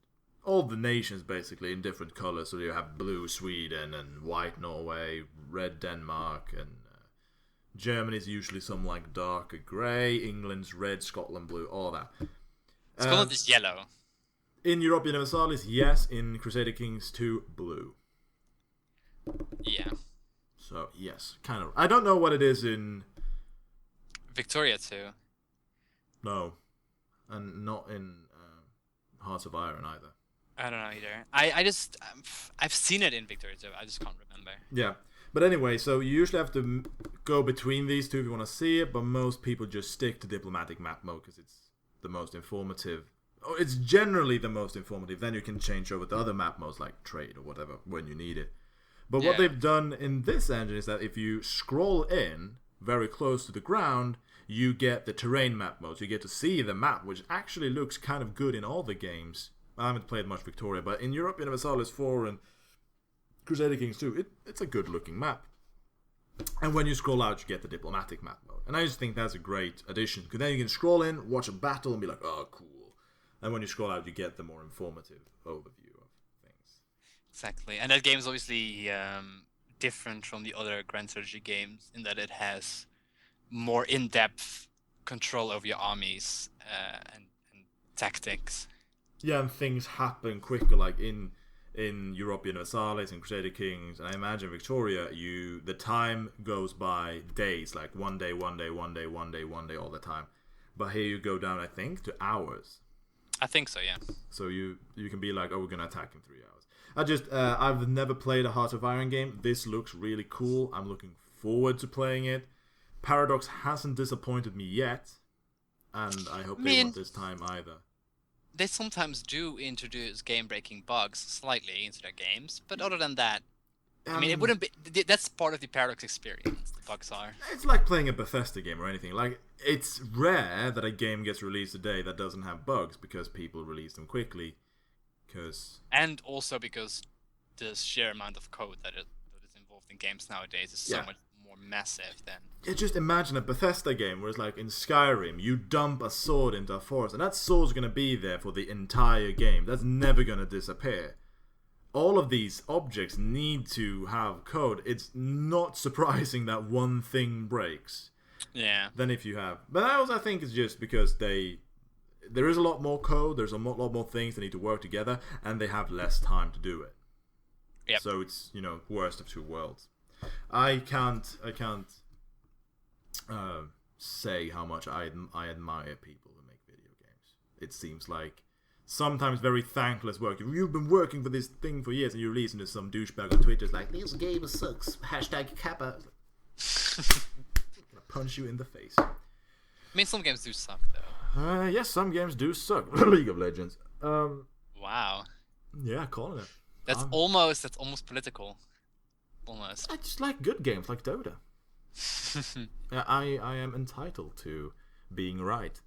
all the nations basically in different colors. So you have blue Sweden and white Norway, red Denmark, and Germany's usually some like darker grey, England's red, Scotland blue, all that. Scotland is yellow. In Europa Universalis, yes. In Crusader Kings 2, blue. Yeah. So, yes, kind of. I don't know what it is in Victoria 2. No. And not in Hearts of Iron either. I don't know either. I've seen it in Victoria 2. I just can't remember. Yeah. But anyway, so you usually have to go between these two if you want to see it, but most people just stick to diplomatic map mode because it's the most informative. Oh, it's generally the most informative. Then you can change over to other map modes like trade or whatever when you need it. But what they've done in this engine is that if you scroll in very close to the ground, you get the terrain map mode. So you get to see the map, which actually looks kind of good in all the games. I haven't played much Victoria, but in Europa Universalis 4 and Crusader Kings 2, it's a good looking map. And when you scroll out, you get the diplomatic map mode. And I just think that's a great addition, because then you can scroll in, watch a battle, and be like, oh, cool. And when you scroll out, you get the more informative overview of things. Exactly. And that game is obviously different from the other Grand Strategy games in that it has more in-depth control over your armies and tactics. Yeah, and things happen quicker, like in Europa Universalis and Crusader Kings, and I imagine Victoria, the time goes by days, like one day all the time. But here you go down, I think, to hours. I think so, yeah. So you can be like, oh, we're gonna attack in 3 hours. I've never played a Heart of Iron game. This looks really cool. I'm looking forward to playing it. Paradox hasn't disappointed me yet, and I hope they won't this time either. They sometimes do introduce game-breaking bugs slightly into their games, but other than that, I mean, it wouldn't be. That's part of the Paradox experience. The bugs are. It's like playing a Bethesda game or anything. Like, it's rare that a game gets released today that doesn't have bugs because people release them quickly. And also because the sheer amount of code that is involved in games nowadays is so much more massive than. Yeah, just imagine a Bethesda game where it's like in Skyrim, you dump a sword into a forest, and that sword's gonna be there for the entire game. That's never gonna disappear. All of these objects need to have code. It's not surprising that one thing breaks. Yeah. Than if you have. But I also think it's just because there is a lot more code, there's a lot more things that need to work together, and they have less time to do it. Yep. So it's, worst of two worlds. I can't say how much I admire people who make video games. It seems like sometimes very thankless work. You've been working for this thing for years and you release into some douchebag on Twitter like, this game sucks, #Kappa. I'm gonna punch you in the face. I mean, some games do suck, though. Yes, some games do suck. League of Legends. Wow. Yeah, calling it. That's almost political. Almost. I just like good games like Dota. I am entitled to being right.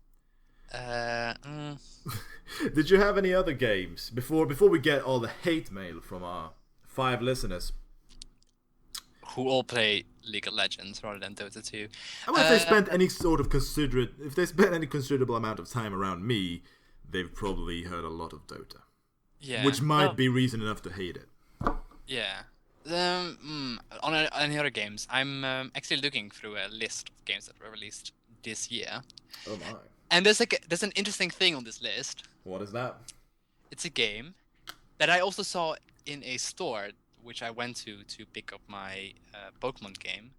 Did you have any other games before we get all the hate mail from our 5 listeners who all play League of Legends rather than Dota 2? If they spent any considerable amount of time around me, they've probably heard a lot of Dota. Yeah. Which might be reason enough to hate it. Yeah. On any other games, I'm actually looking through a list of games that were released this year. Oh my. And there's an interesting thing on this list. What is that? It's a game that I also saw in a store, which I went to pick up my Pokemon game.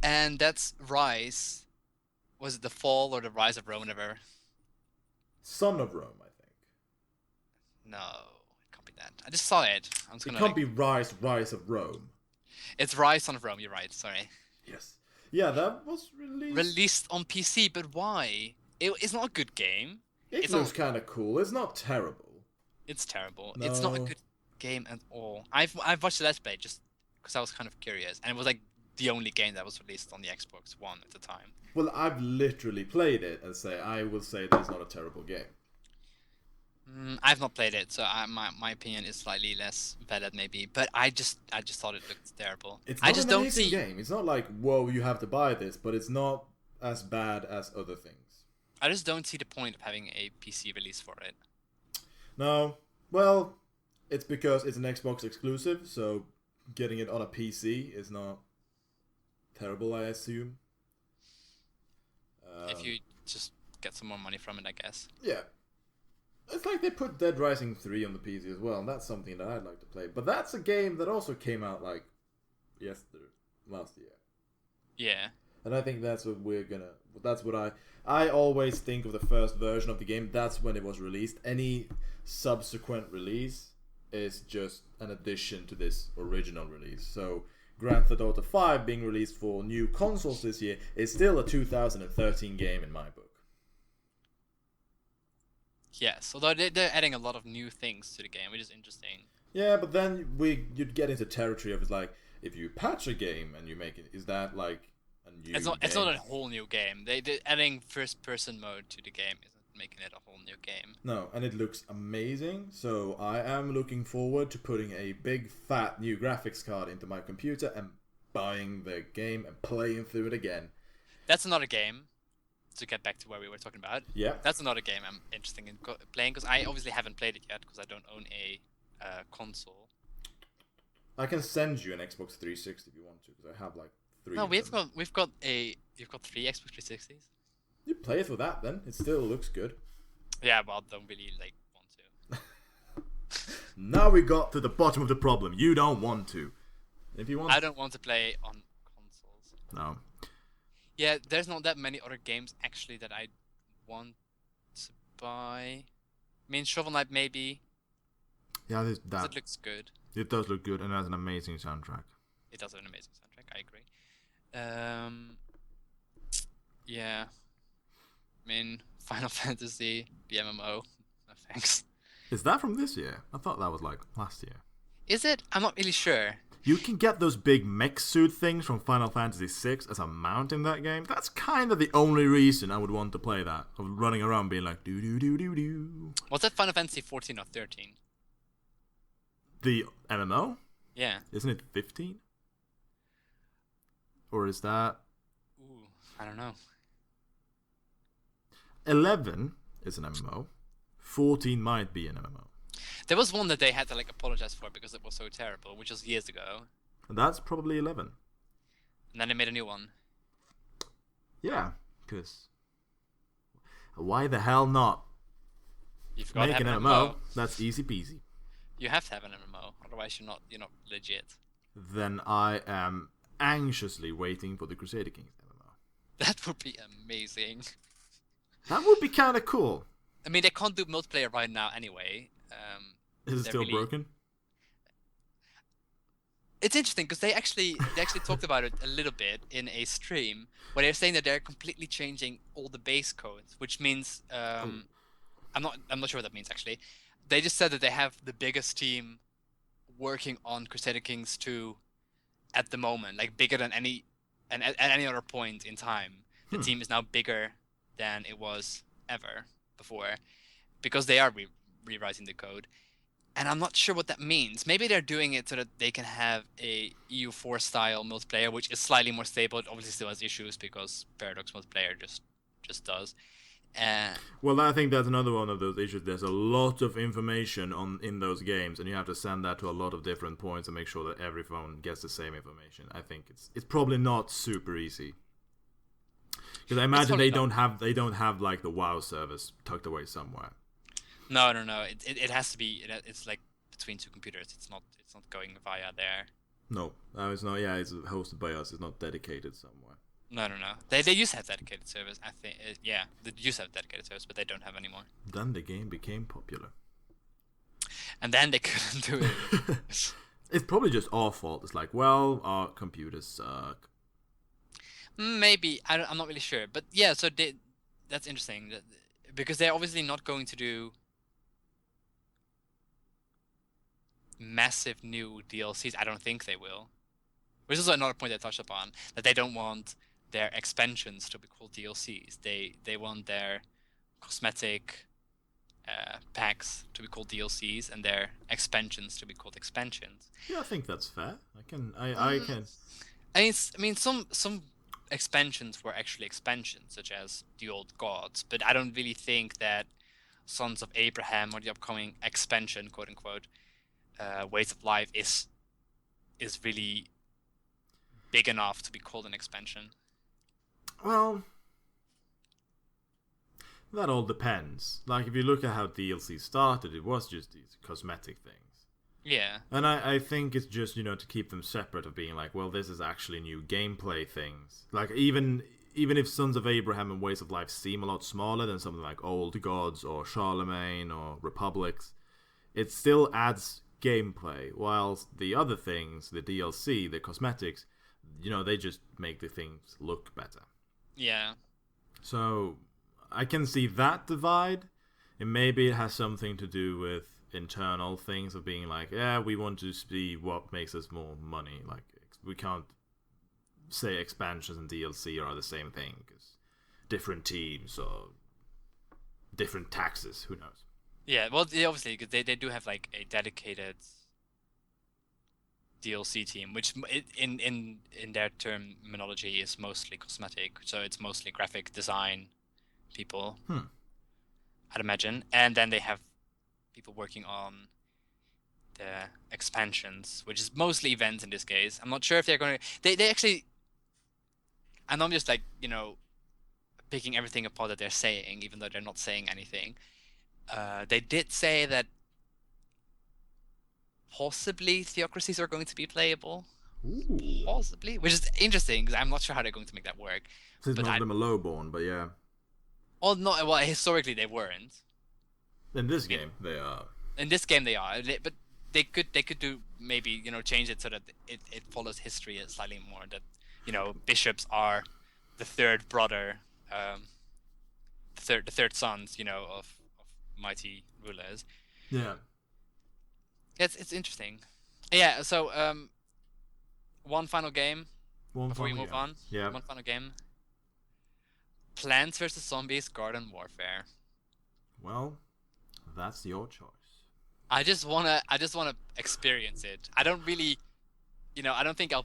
And that's Rise. Was it the Fall or the Rise of Rome, whatever? Son of Rome, I think. No, it can't be that. I just saw it. It can't be Rise of Rome. It's Rise, Son of Rome, you're right, sorry. Yes. Yeah, that was released. Released on PC, but why? It's not a good game. It looks kind of cool. It's not terrible. It's terrible. No. It's not a good game at all. I've watched the Let's Play just because I was kind of curious, and it was like the only game that was released on the Xbox One at the time. Well, I've literally played it and I will say that it's not a terrible game. I've not played it, so my opinion is slightly less valid maybe. But I just thought it looked terrible. It's not an amazing game. It's not like, whoa, you have to buy this, but it's not as bad as other things. I just don't see the point of having a PC release for it. No. Well, it's because it's an Xbox exclusive, so getting it on a PC is not terrible, I assume. If you just get some more money from it, I guess. Yeah. It's like they put Dead Rising 3 on the PC as well, and that's something that I'd like to play. But that's a game that also came out like last year. Yeah. And I think that's what I always think of the first version of the game. That's when it was released. Any subsequent release is just an addition to this original release. So Grand Theft Auto 5 being released for new consoles this year is still a 2013 game in my book. Yes, although they're adding a lot of new things to the game, which is interesting. Yeah, but then you'd get into territory of, it's like, if you patch a game and you make it, is that like a new game? It's not a whole new game. They're adding first-person mode to the game isn't making it a whole new game. No, and it looks amazing, so I am looking forward to putting a big fat new graphics card into my computer and buying the game and playing through it again. That's another game. To get back to where we were talking about, yeah, that's another game I'm interested in playing because I obviously haven't played it yet because I don't own a console. I can send you an Xbox 360 if you want to, because I have like 3. No, you've got 3 Xbox 360s. You play it with that then. It still looks good. Yeah, well, don't really want to. Now we got to the bottom of the problem. You don't want to. If you want, I don't want to play on consoles. No. Yeah, there's not that many other games actually that I want to buy. I mean, Shovel Knight maybe. Yeah, there's that. It looks good. It does look good, and it has an amazing soundtrack. It does have an amazing soundtrack. I agree. Yeah. I mean, Final Fantasy, the MMO. No thanks. Is that from this year? I thought that was like last year. Is it? I'm not really sure. You can get those big mech suit things from Final Fantasy VI as a mount in that game. That's kind of the only reason I would want to play that. Of running around being like, doo doo doo doo doo. Was that Final Fantasy 14 or 13? The MMO? Yeah. Isn't it 15? Or is that... Ooh, I don't know. 11 is an MMO. 14 might be an MMO. There was one that they had to like apologize for because it was so terrible, which was years ago. And that's probably 11. And then they made a new one. Yeah, because why the hell not? You've got Make to have an MMO. That's easy peasy. You have to have an MMO, otherwise you're not legit. Then I am anxiously waiting for the Crusader Kings MMO. That would be amazing. That would be kind of cool. I mean, they can't do multiplayer right now anyway. Is it still broken? It's interesting because they actually talked about it a little bit in a stream where they're saying that they're completely changing all the base codes, which means I'm not sure what that means actually. They just said that they have the biggest team working on Crusader Kings 2 at the moment, like bigger than any at any other point in time. The team is now bigger than it was ever before because they are rewriting the code. And I'm not sure what that means. Maybe they're doing it so that they can have a EU4 style multiplayer, which is slightly more stable. It obviously still has issues because Paradox multiplayer just does. Well, I think that's another one of those issues. There's a lot of information in those games, and you have to send that to a lot of different points and make sure that every phone gets the same information. I think it's probably not super easy. Because I imagine they don't have like the WoW service tucked away somewhere. No. It has to be. It's like between two computers. It's not going via there. No, it's not. Yeah, it's hosted by us. It's not dedicated somewhere. No. They used to have dedicated service. I think. Yeah, they used to have dedicated service, but they don't have anymore. Then the game became popular. And then they couldn't do it. It's probably just our fault. It's like, well, our computers suck. Maybe I'm not really sure, but yeah. So that's interesting because they're obviously not going to do massive new DLCs. I don't think they will. Which is another point I touched upon, that they don't want their expansions to be called DLCs. They want their cosmetic packs to be called DLCs and their expansions to be called expansions. Yeah, I think that's fair. I can. I mean, some expansions were actually expansions, such as the Old Gods, but I don't really think that Sons of Abraham or the upcoming expansion, quote unquote, Ways of Life is really big enough to be called an expansion. Well, that all depends. Like, if you look at how DLC started, it was just these cosmetic things. Yeah. And I think it's just, to keep them separate of being like, well, this is actually new gameplay things. Like, even if Sons of Abraham and Ways of Life seem a lot smaller than something like Old Gods or Charlemagne or Republics, it still adds gameplay, whilst the other things, the DLC, the cosmetics, they just make the things look better. Yeah. So I can see that divide, and maybe it has something to do with internal things of being like, yeah, we want to see what makes us more money. Like, we can't say expansions and DLC are the same thing, because different teams or different taxes, who knows. Yeah, well, obviously, because they do have like a dedicated DLC team, which in their terminology is mostly cosmetic, so it's mostly graphic design people, I'd imagine. And then they have people working on the expansions, which is mostly events in this case. I'm not sure if they're going to... They actually... And I'm just like, picking everything apart that they're saying, even though they're not saying anything. They did say that possibly theocracies are going to be playable. Ooh. Possibly. Which is interesting, because I'm not sure how they're going to make that work. Since none of them are lowborn, but yeah. Well, historically they weren't. In this game, they are. In this game, they are. But they could do, maybe, change it so that it follows history slightly more. That, bishops are the third brother, the third sons, of mighty rulers. Yeah. It's interesting. Yeah. So one final game One before we final move game. on. Yeah. One final game. Plants vs Zombies Garden Warfare. Well, that's your choice. I just wanna experience it. I don't really, I don't think I'll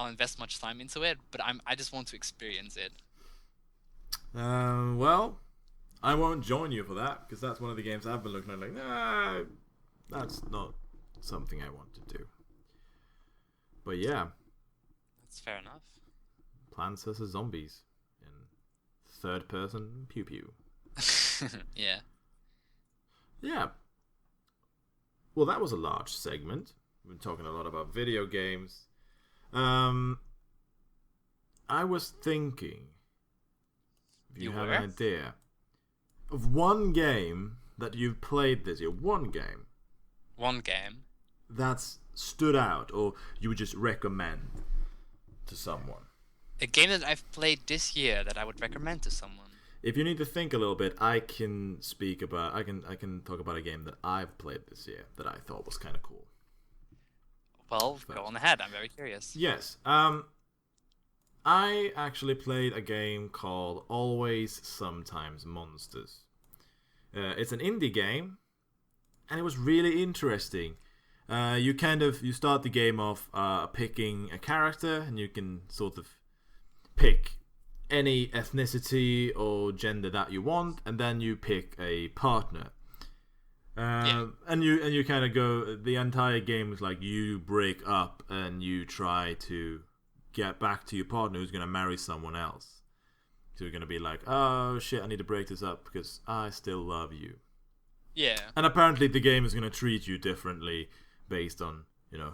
invest much time into it, but I just want to experience it. Well, I won't join you for that because that's one of the games I've been looking at. Like, nah, that's not something I want to do. But yeah, That's fair enough. Plants vs Zombies in third person pew pew. Yeah. Yeah. Well, that was a large segment. We've been talking a lot about video games. I was thinking, if you have an idea, of one game that you've played this year, one game that's stood out or you would just recommend to someone. A game that I've played this year that I would recommend to someone. If you need to think a little bit, I can talk about a game that I've played this year that I thought was kind of cool. Well, go on ahead. I'm very curious. Yes. I actually played a game called Always Sometimes Monsters. It's an indie game, and it was really interesting. You start the game off picking a character, and you can sort of pick any ethnicity or gender that you want, and then you pick a partner. And you kind of go. The entire game is like you break up and you try to get back to your partner who's gonna marry someone else. So you're gonna be like, oh shit, I need to break this up because I still love you. Yeah. And apparently the game is gonna treat you differently based on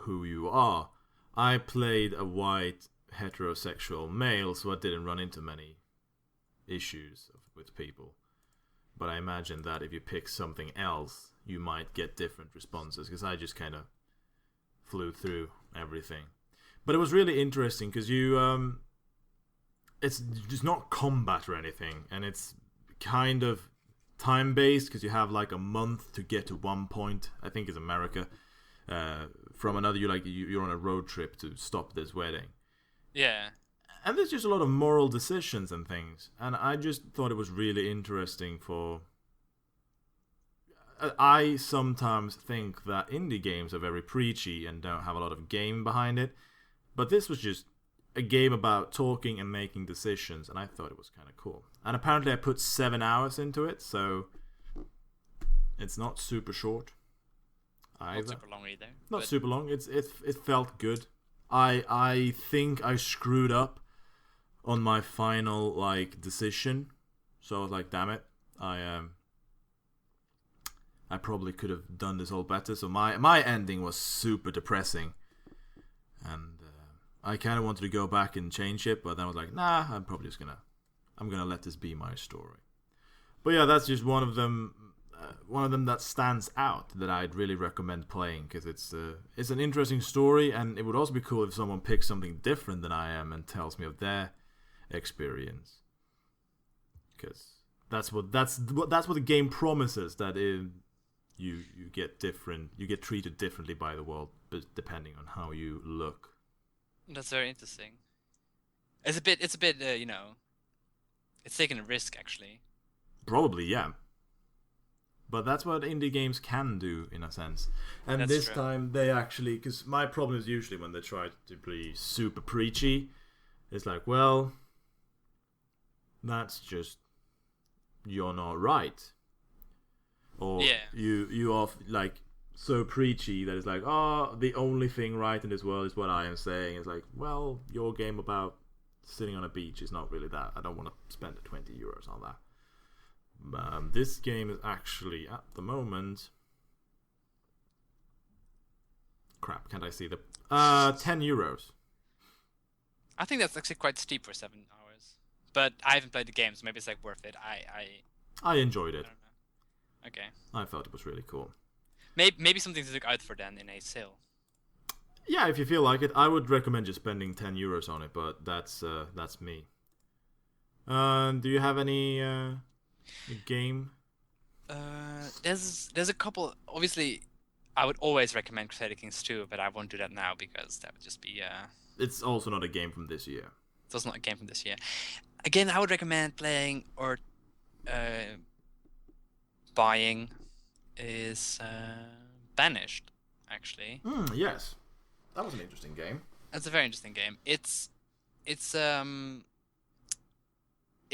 who you are. I played a white heterosexual male, so I didn't run into many issues with people. But I imagine that if you pick something else, you might get different responses, because I just kind of flew through everything. But it was really interesting because it's just not combat or anything, and it's kind of time-based because you have like a month to get to one point. I think it's America. From another, you're on a road trip to stop this wedding. Yeah. And there's just a lot of moral decisions and things. And I just thought it was really interesting for... I sometimes think that indie games are very preachy and don't have a lot of game behind it. But this was just a game about talking and making decisions, and I thought it was kind of cool. And apparently I put 7 hours into it, so it's not super short either. Not super long either. Not super long. It felt good. I think I screwed up on my final decision, so I was like, damn it, I probably could have done this all better. So my ending was super depressing, and I kind of wanted to go back and change it, but then I was like, nah, I'm gonna let this be my story. But yeah, that's just one of them that stands out that I'd really recommend playing, because it's an interesting story, and it would also be cool if someone picks something different than I am and tells me of their experience, because that's what the game promises, that you get treated differently by the world, but depending on how you look. That's very interesting. It's a bit it's taking a risk, actually. Probably, yeah. But that's what indie games can do, in a sense. And That's this true. time they actually... Because my problem is usually when they try to be super preachy, it's like, well, that's just... you're not right. Or you are so preachy that it's like, oh, the only thing right in this world is what I am saying. It's like, well, your game about sitting on a beach is not really that. I don't want to spend 20 euros on that. This game is actually, at the moment... Crap, can't I see the... 10 euros. I think that's actually quite steep for 7 hours. But I haven't played the game, so maybe it's worth it. I enjoyed it. I don't know. Okay. I thought it was really cool. Maybe something to look out for then in a sale. Yeah, if you feel like it, I would recommend just spending 10 euros on it, but that's me. Do you have any game? There's a couple. Obviously, I would always recommend Crusader Kings 2, but I won't do that now because that would just be. It's also not a game from this year. It's not a game from this year. Again, I would recommend playing or buying is Banished, actually. Yes, that was an interesting game. It's a very interesting game. It's a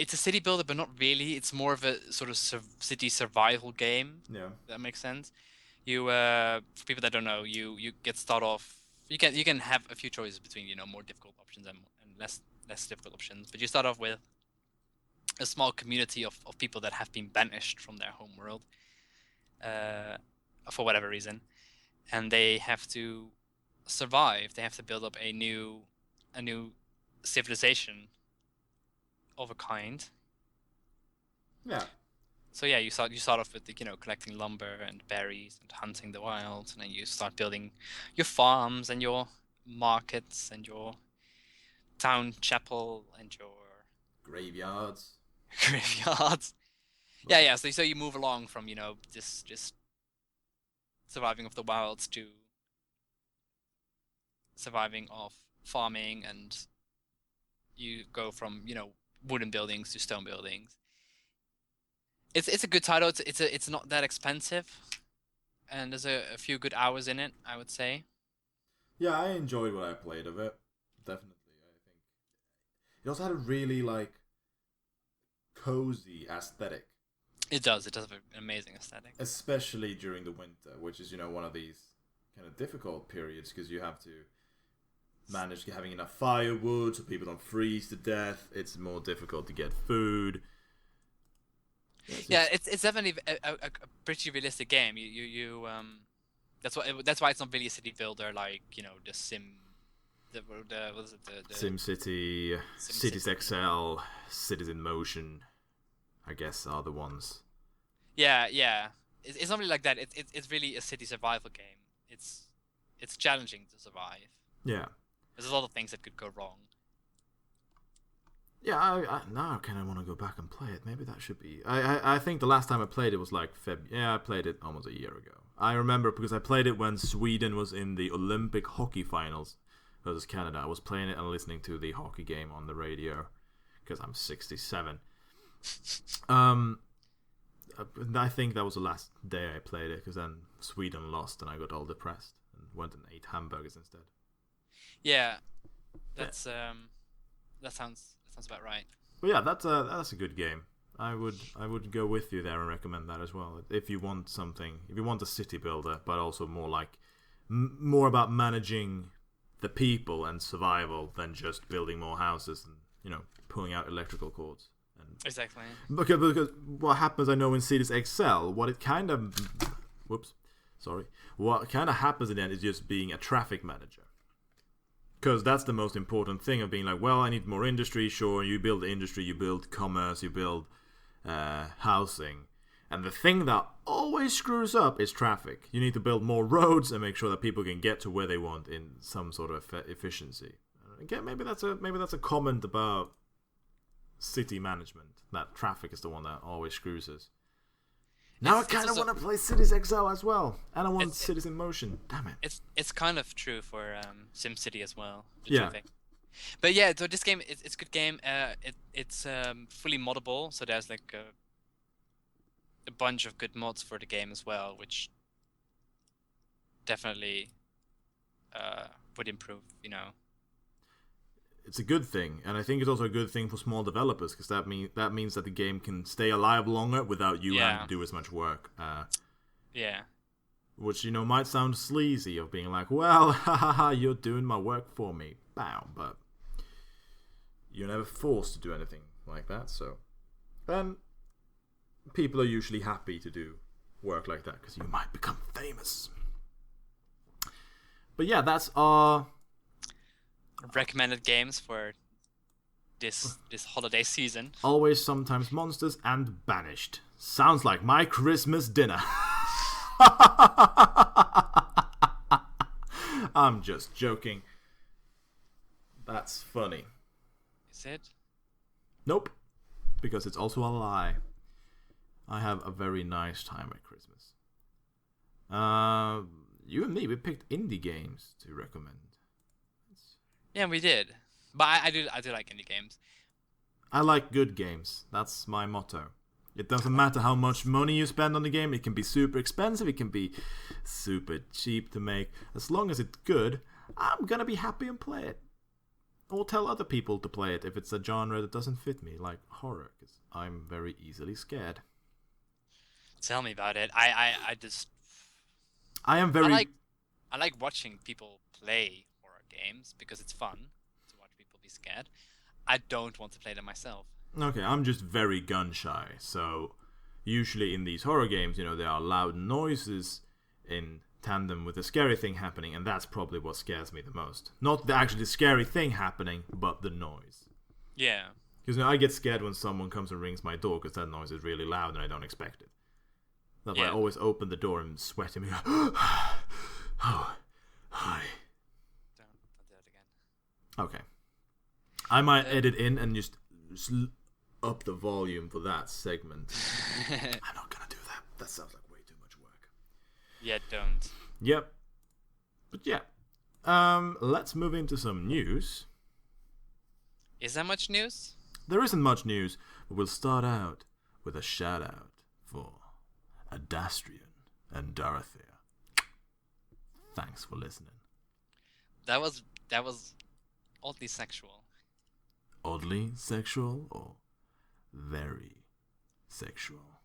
city builder, but not really. It's more of a sort of city survival game. Yeah. That makes sense. You for people that don't know, you get start off. You can have a few choices between more difficult options and less difficult options. But you start off with a small community of people that have been banished from their home world, for whatever reason, and they have to survive. They have to build up a new civilization of a kind. Yeah. So yeah, you start off with collecting lumber and berries and hunting the wild, and then you start building your farms and your markets and your town chapel and your graveyards. Yeah. So you move along from just surviving of the wilds to surviving of farming, and you go from wooden buildings to stone buildings. It's a good title. It's not that expensive, and there's a few good hours in it, I would say. Yeah, I enjoyed what I played of it. Definitely, I think it also had a really cozy aesthetic. It does have an amazing aesthetic, especially during the winter, which is one of these kind of difficult periods because you have to manage having enough firewood so people don't freeze to death. It's more difficult to get food. It's definitely a pretty realistic game. You that's why it's not really a city builder like the Sim, what is it, the SimCity, Cities XL, Cities in Motion, I guess are the ones. Yeah. It's not really like that. It's really a city survival game. It's challenging to survive. Yeah. There's a lot of things that could go wrong. Yeah, I now I kind of want to go back and play it. Maybe that should be. I think the last time I played it was I played it almost a year ago. I remember because I played it when Sweden was in the Olympic hockey finals versus Canada. I was playing it and listening to the hockey game on the radio because I'm 67. I think that was the last day I played it because then Sweden lost and I got all depressed and went and ate hamburgers instead. Yeah, that sounds about right. But yeah, that's a good game. I would go with you there and recommend that as well. If you want a city builder, but also more about managing the people and survival than just building more houses and pulling out electrical cords. Exactly. Because what happens, I know in Cities XL, what kind of happens in the end is just being a traffic manager. Because that's the most important thing of being like, well, I need more industry. Sure, you build industry, you build commerce, you build housing. And the thing that always screws up is traffic. You need to build more roads and make sure that people can get to where they want in some sort of efficiency. Again, maybe that's a comment about city management. That traffic is the one that always screws us. Now I kind of want to play Cities XL as well, and I want Cities in Motion. Damn it! It's kind of true for SimCity as well. Yeah. Traffic. But yeah, so this game it's a good game. It's fully moddable, so there's like a bunch of good mods for the game as well, which definitely would improve. It's a good thing, and I think it's also a good thing for small developers because that means that the game can stay alive longer without you having to do as much work. Yeah. Which might sound sleazy of being like, well, haha, you're doing my work for me, bow, but you're never forced to do anything like that. So, people are usually happy to do work like that because you might become famous. But yeah, that's our recommended games for this holiday season. Always, Sometimes, Monsters, and Banished. Sounds like my Christmas dinner. I'm just joking. That's funny. Is it? Nope. Because it's also a lie. I have a very nice time at Christmas. you and me, we picked indie games to recommend. Yeah, we did. But I do like indie games. I like good games. That's my motto. It doesn't matter how much money you spend on the game. It can be super expensive. It can be super cheap to make. As long as it's good, I'm gonna be happy and play it. Or tell other people to play it if it's a genre that doesn't fit me, like horror, because I'm very easily scared. Tell me about it. I am very... I like watching people play horror games because it's fun to watch people be scared. I don't want to play them myself. Okay, I'm just very gun shy, so usually in these horror games, there are loud noises in tandem with a scary thing happening, and that's probably what scares me the most. Not the actually scary thing happening, but the noise. Yeah. Because I get scared when someone comes and rings my door because that noise is really loud and I don't expect it. That's why I always open the door and sweat and go, oh, hi. Don't do it again. Okay. I might edit in and just up the volume for that segment. I'm not gonna do that. That sounds like way too much work. Yeah, don't. Yep. But yeah. Let's move into some news. Is there much news? There isn't much news, but we'll start out with a shout out for Adastrian and Dorothea. Thanks for listening. That was oddly sexual. Oddly sexual or very sexual?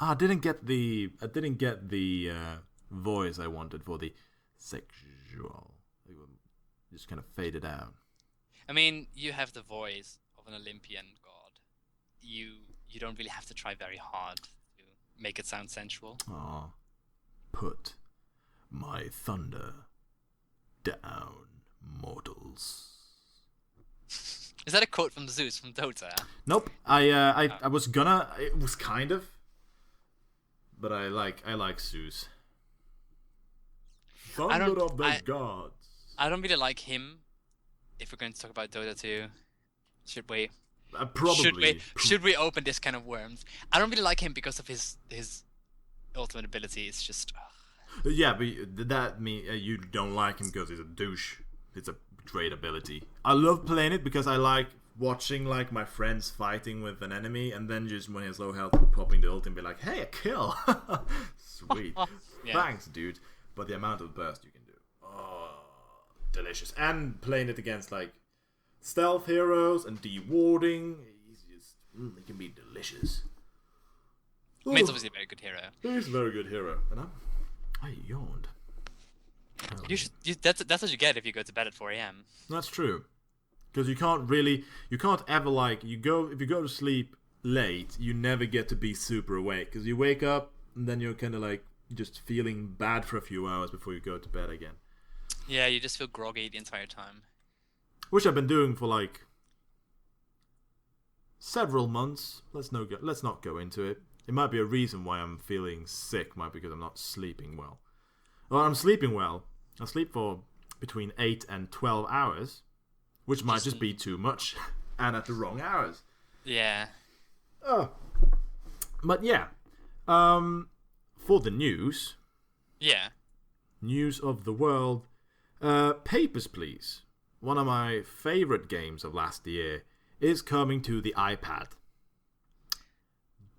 I didn't get the voice I wanted for the sexual. It just kind of faded out. I mean, you have the voice of an Olympian god. You don't really have to try very hard to make it sound sensual. Aw. Put my thunder down, mortals. Is that a quote from Zeus from Dota? Nope. I was gonna. It was kind of. But I like Zeus. Thunder of the gods. I don't really like him. If we're going to talk about Dota 2, should we? Probably. Should we open this can of worms? I don't really like him because of his ultimate ability. It's just. Yeah, but that mean you don't like him because he's a douche. It's a great ability. I love playing it because I like watching like my friends fighting with an enemy, and then just when he has low health, popping the ult and be like, "Hey, a kill!" Sweet, yeah. Thanks, dude. But the amount of burst you can do, delicious. And playing it against like stealth heroes and dewarding, it can be delicious. He's obviously a very good hero. He's a very good hero, and I yawned. That's what you get if you go to bed at 4 a.m. That's true. Because you can't ever if you go to sleep late, you never get to be super awake. Because you wake up and then you're kind of like just feeling bad for a few hours before you go to bed again. Yeah, you just feel groggy the entire time. Which I've been doing for like several months. Let's not go into it. It might be a reason why I'm feeling sick, might be because I'm not sleeping well. Well, I'm sleeping well. I sleep for between 8 and 12 hours, which might just be too much, and at the wrong hours. Yeah. Oh. But yeah. For the news. Yeah. News of the world. Papers, Please. One of my favorite games of last year is coming to the iPad.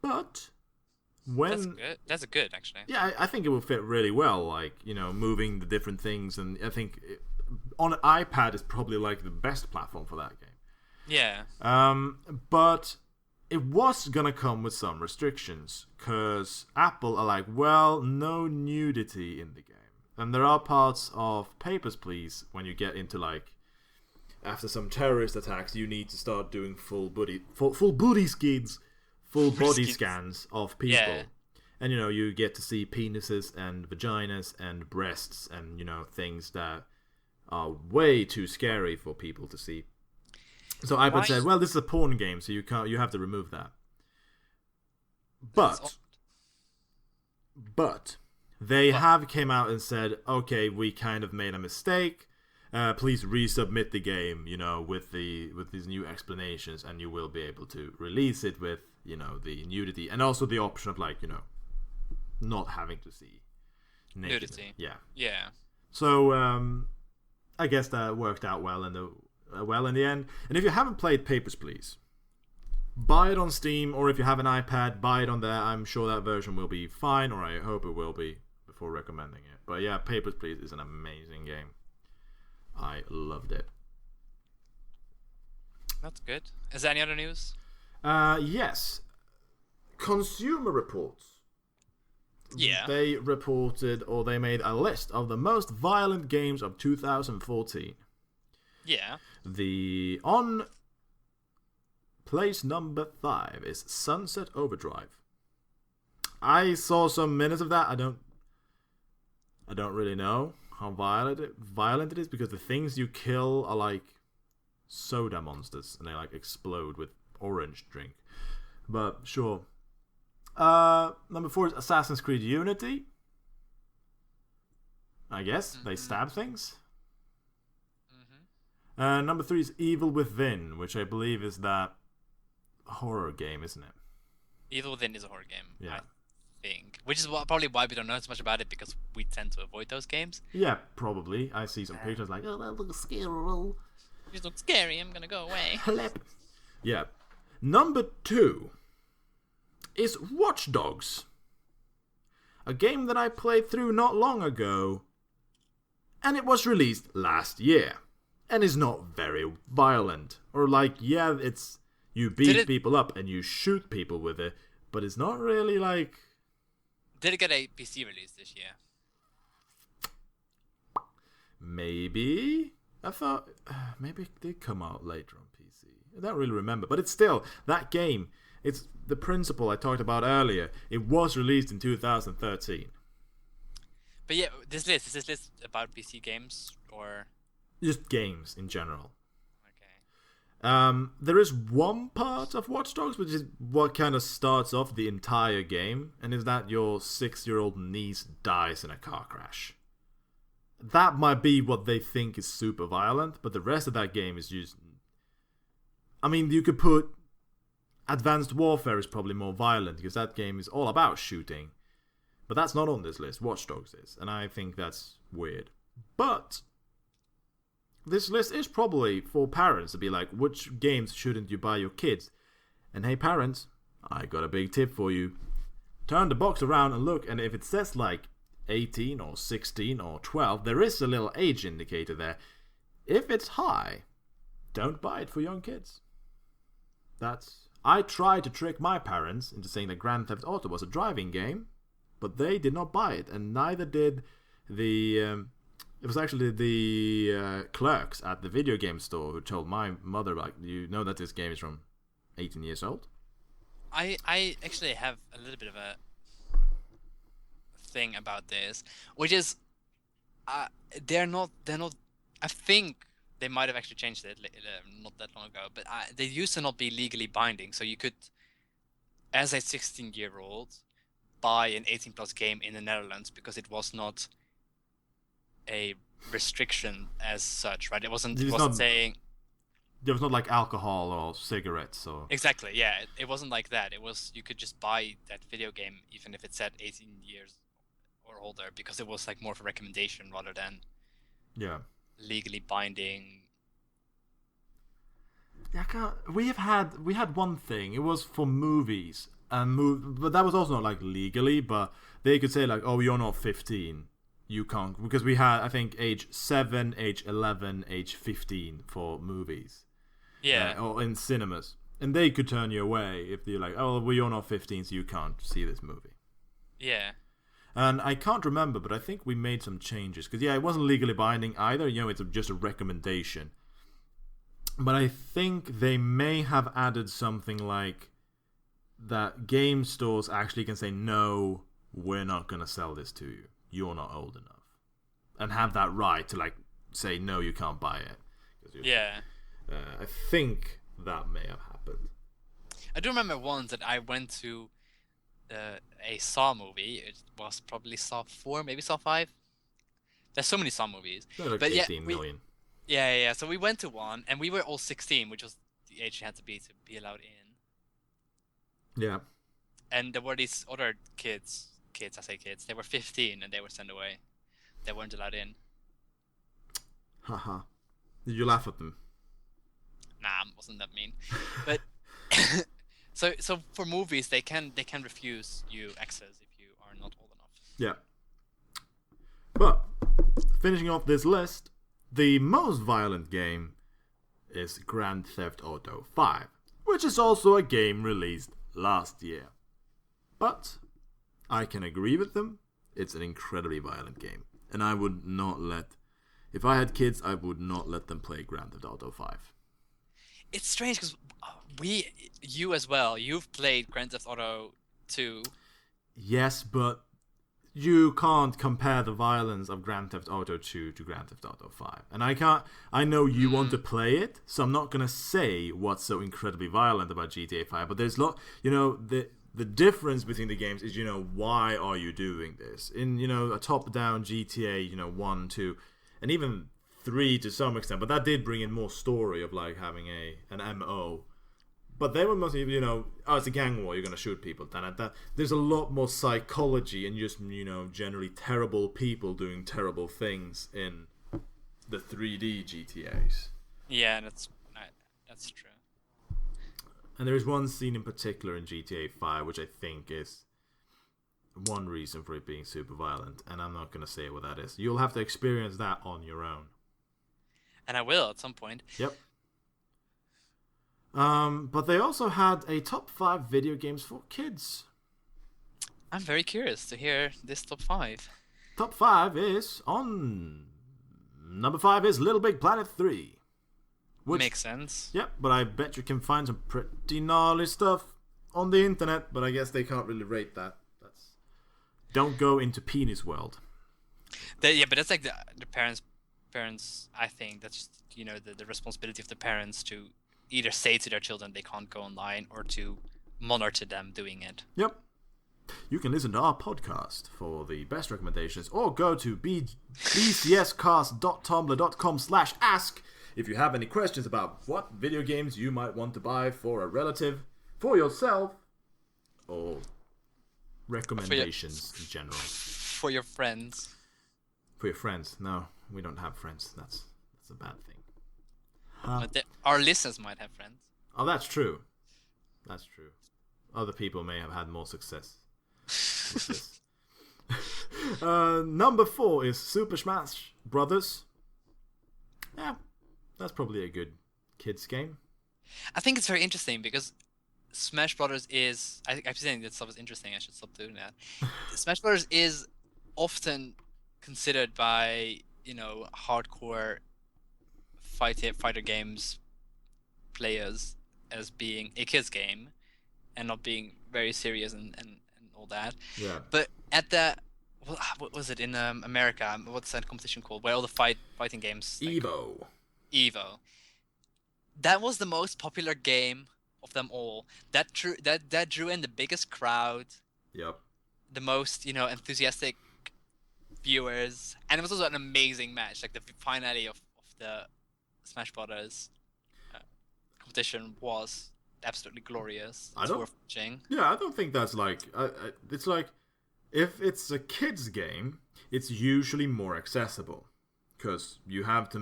But when that's good actually. Yeah, I think it will fit really well. Like moving the different things, and I think on an iPad is probably like the best platform for that game. Yeah. But it was gonna come with some restrictions because Apple are like, well, no nudity in the game, and there are parts of Papers, Please when you get into like after some terrorist attacks, you need to start doing full body scans of people. Yeah. And you get to see penises and vaginas and breasts and things that are way too scary for people to see. So iPad said, well, this is a porn game, so you have to remove that. But they have came out and said, okay, we kind of made a mistake. Please resubmit the game, with these new explanations, and you will be able to release it with, the nudity and also the option of like, not having to see nudity. Yeah. Yeah. So I guess that worked out well in the end. And if you haven't played Papers, Please, buy it on Steam, or if you have an iPad, buy it on there. I'm sure that version will be fine, or I hope it will be before recommending it. But yeah, Papers, Please is an amazing game. I loved it. That's good. Is there any other news? Yes. Consumer Reports. Yeah. They reported, or they made a list of the most violent games of 2014. Yeah. On place number 5 is Sunset Overdrive. I saw some minutes of that. I don't really know how violent it is, because the things you kill are like soda monsters and they like explode with orange drink. But sure. Number 4 is Assassin's Creed Unity. I guess they stab things. Number 3 is Evil Within, which I believe is that horror game, isn't it? Evil Within is a horror game. Yeah. I think, which is probably why we don't know so much about it, because we tend to avoid those games. Yeah, probably. I see some pictures like, oh, that looks scary. It looks scary. I'm gonna go away. Yeah. Number 2 is Watch Dogs, a game that I played through not long ago, and it was released last year, and is not very violent. Or like, yeah, it's you beat people up and you shoot people with it, but it's not really like... Did it get a PC release this year? Maybe. I thought maybe it did come out later on PC. I don't really remember, but it's still that game. It's the principle I talked about earlier. It was released in 2013. But yeah, is this list about PC games or just games in general? Okay. There is one part of Watch Dogs which is what kind of starts off the entire game, and is that your 6-year-old niece dies in a car crash. That might be what they think is super violent, but the rest of that game is just... I mean, you could put... Advanced Warfare is probably more violent, because that game is all about shooting. But that's not on this list. Watch Dogs is, and I think that's weird. But this list is probably for parents to be like, which games shouldn't you buy your kids? And hey parents, I got a big tip for you. Turn the box around and look, and if it says like 18 or 16 or 12, there is a little age indicator there. If it's high, don't buy it for young kids. I tried to trick my parents into saying that Grand Theft Auto was a driving game, but they did not buy it, and neither did the... it was actually the clerks at the video game store who told my mother, like, you know that this game is from 18 years old? I actually have a little bit of a thing about this, which is they're not. I think they might have actually changed it not that long ago, but they used to not be legally binding, so you could, as a 16-year-old, buy an 18+ game in the Netherlands because it was not a restriction as such, right? It wasn't saying there was not like alcohol or cigarettes or... Exactly, yeah. It wasn't like that. It was, you could just buy that video game even if it said 18 years or older, because it was like more of a recommendation rather than legally binding. We had one thing. It was for movies, but that was also not like legally. But they could say like, "Oh, you're not 15, you can't," because we had, I think, age 7, age 11, age 15 for movies. Yeah. Or in cinemas, and they could turn you away if you're like, "Oh, well, you're not 15, so you can't see this movie." Yeah. And I can't remember, but I think we made some changes. Because, it wasn't legally binding either. It's just a recommendation. But I think they may have added something like that game stores actually can say, no, we're not going to sell this to you. You're not old enough. And have that right to, like, say, no, you can't buy it. Yeah. I think that may have happened. I do remember once that I went to a Saw movie. It was probably Saw 4, maybe Saw 5. There's so many Saw movies. They're like 18 million. Yeah. So we went to one, and we were all 16, which was the age you had to be allowed in. Yeah. And there were these other kids kids. I say kids. They were 15 and they were sent away. They weren't allowed in. Haha. Did you laugh at them? Nah, it wasn't that mean. But so for movies, they can refuse you access if you are not old enough. Yeah. But finishing off this list, the most violent game is Grand Theft Auto 5, which is also a game released last year. But I can agree with them. It's an incredibly violent game, and I would not let. If I had kids, I would not let them play Grand Theft Auto 5. It's strange because you as well, you've played Grand Theft Auto 2. Yes, but you can't compare the violence of Grand Theft Auto 2 to Grand Theft Auto 5. And I know you want to play it, so I'm not going to say what's so incredibly violent about GTA 5, but there's the difference between the games is, why are you doing this? In, a top-down GTA, 1, 2, and even 3 to some extent, but that did bring in more story of like having an MO. But they were mostly, it's a gang war, you're going to shoot people. There's a lot more psychology and just, generally terrible people doing terrible things in the 3D GTAs. Yeah, that's true. And there is one scene in particular in GTA 5, which I think is one reason for it being super violent. And I'm not going to say what that is. You'll have to experience that on your own. And I will at some point. Yep. But they also had a top 5 video games for kids. I'm very curious to hear this top 5. Top 5 is on... Number 5 is Little Big Planet 3. Which makes sense. Yep, but I bet you can find some pretty gnarly stuff on the internet, but I guess they can't really rate that. Don't go into Penis World. But that's like the parents, I think that's the responsibility of the parents to either say to their children they can't go online or to monitor them doing it. Yep. You can listen to our podcast for the best recommendations, or go to bcscast.tumblr.com/ask if you have any questions about what video games you might want to buy for a relative, for yourself, or recommendations in general. For your friends. For your friends. No, we don't have friends. That's a bad thing. Our listeners might have friends. Oh, that's true. That's true. Other people may have had more success with this. Number 4 is Super Smash Brothers. Yeah, that's probably a good kids game. I think it's very interesting because Smash Brothers is... I keep saying that stuff is interesting. I should stop doing that. Smash Brothers is often considered by, hardcore fighter games players as being a kids game and not being very serious and all that. Yeah. But at what was it in America? What's that competition called? Where all the fighting games... Evo. That was the most popular game of them all. That drew in the biggest crowd. Yep. The most, enthusiastic viewers, and it was also an amazing match. Like the finale of the Smash Brothers competition was absolutely glorious. It's worth watching. Yeah, I don't think that's like... it's like, if it's a kid's game, it's usually more accessible. Because you can't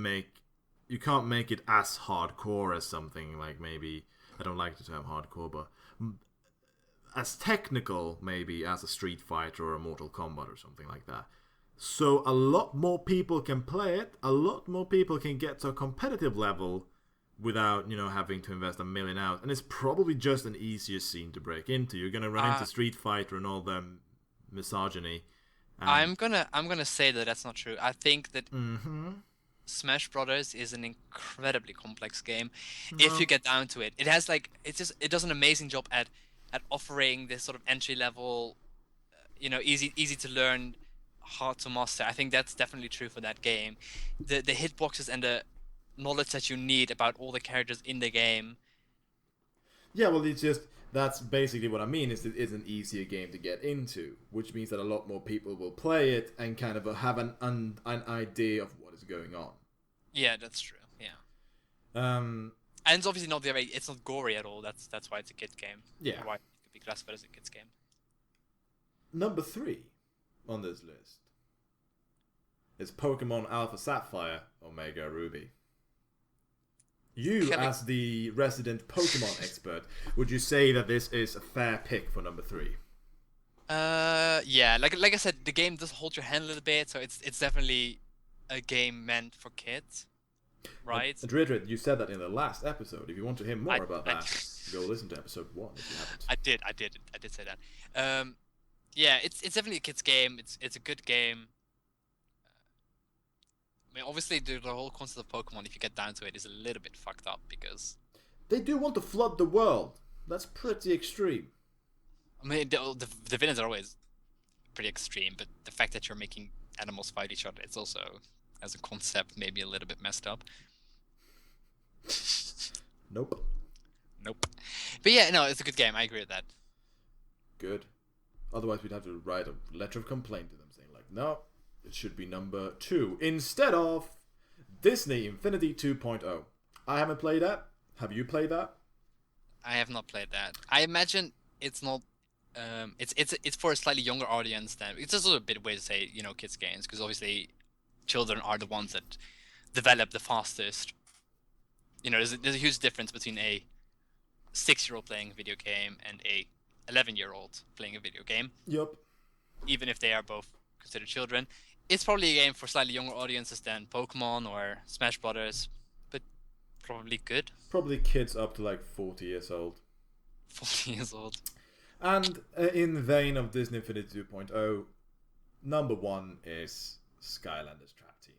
make it as hardcore as something like maybe... I don't like the term hardcore, but... as technical, maybe, as a Street Fighter or a Mortal Kombat or something like that. So a lot more people can play it, a lot more people can get to a competitive level without, having to invest $1 million out. And it's probably just an easier scene to break into. You're gonna run into Street Fighter and all the misogyny. I'm gonna say that that's not true. I think that Smash Brothers is an incredibly complex game. No. If you get down to it, it has it does an amazing job at offering this sort of entry level, easy to learn, hard to master. I think that's definitely true for that game. The hitboxes and the knowledge that you need about all the characters in the game. Yeah, well, that's basically what I mean. It's an easier game to get into, which means that a lot more people will play it and kind of have an idea of what is going on. Yeah, that's true. Yeah. And it's obviously not it's not gory at all. That's why it's a kid game. Yeah. Why it could be classified as a kid's game. number 3 on this list is Pokemon Alpha Sapphire Omega Ruby. You, as the resident Pokemon expert, would you say that this is a fair pick for number 3? Yeah, like I said, the game does hold your hand a little bit, so it's definitely a game meant for kids, right? And Ridrid, you said that in the last episode. If you want to hear more about that, go listen to episode 1 if you haven't. I did say that. Yeah, it's definitely a kids game. It's a good game. I mean, obviously, the whole concept of Pokemon, if you get down to it, is a little bit fucked up because they do want to flood the world. That's pretty extreme. I mean, the villains are always pretty extreme, but the fact that you're making animals fight each other, it's also, as a concept, maybe a little bit messed up. Nope. But yeah, no, it's a good game. I agree with that. Good. Otherwise, we'd have to write a letter of complaint to them saying, like, no, it should be number 2 instead of Disney Infinity 2.0. I haven't played that. Have you played that? I have not played that. I imagine it's not. It's for a slightly younger audience than. It's also a bit way to say, kids games, because obviously, children are the ones that develop the fastest. There's a huge difference between a 6-year-old playing a video game and a 11-year-old playing a video game. Yep. Even if they are both considered children, it's probably a game for slightly younger audiences than Pokemon or Smash Brothers, but probably good. Probably kids up to like 40 years old. 40 years old. And in the vein of Disney Infinity 2.0, number 1 is Skylanders Trap Team.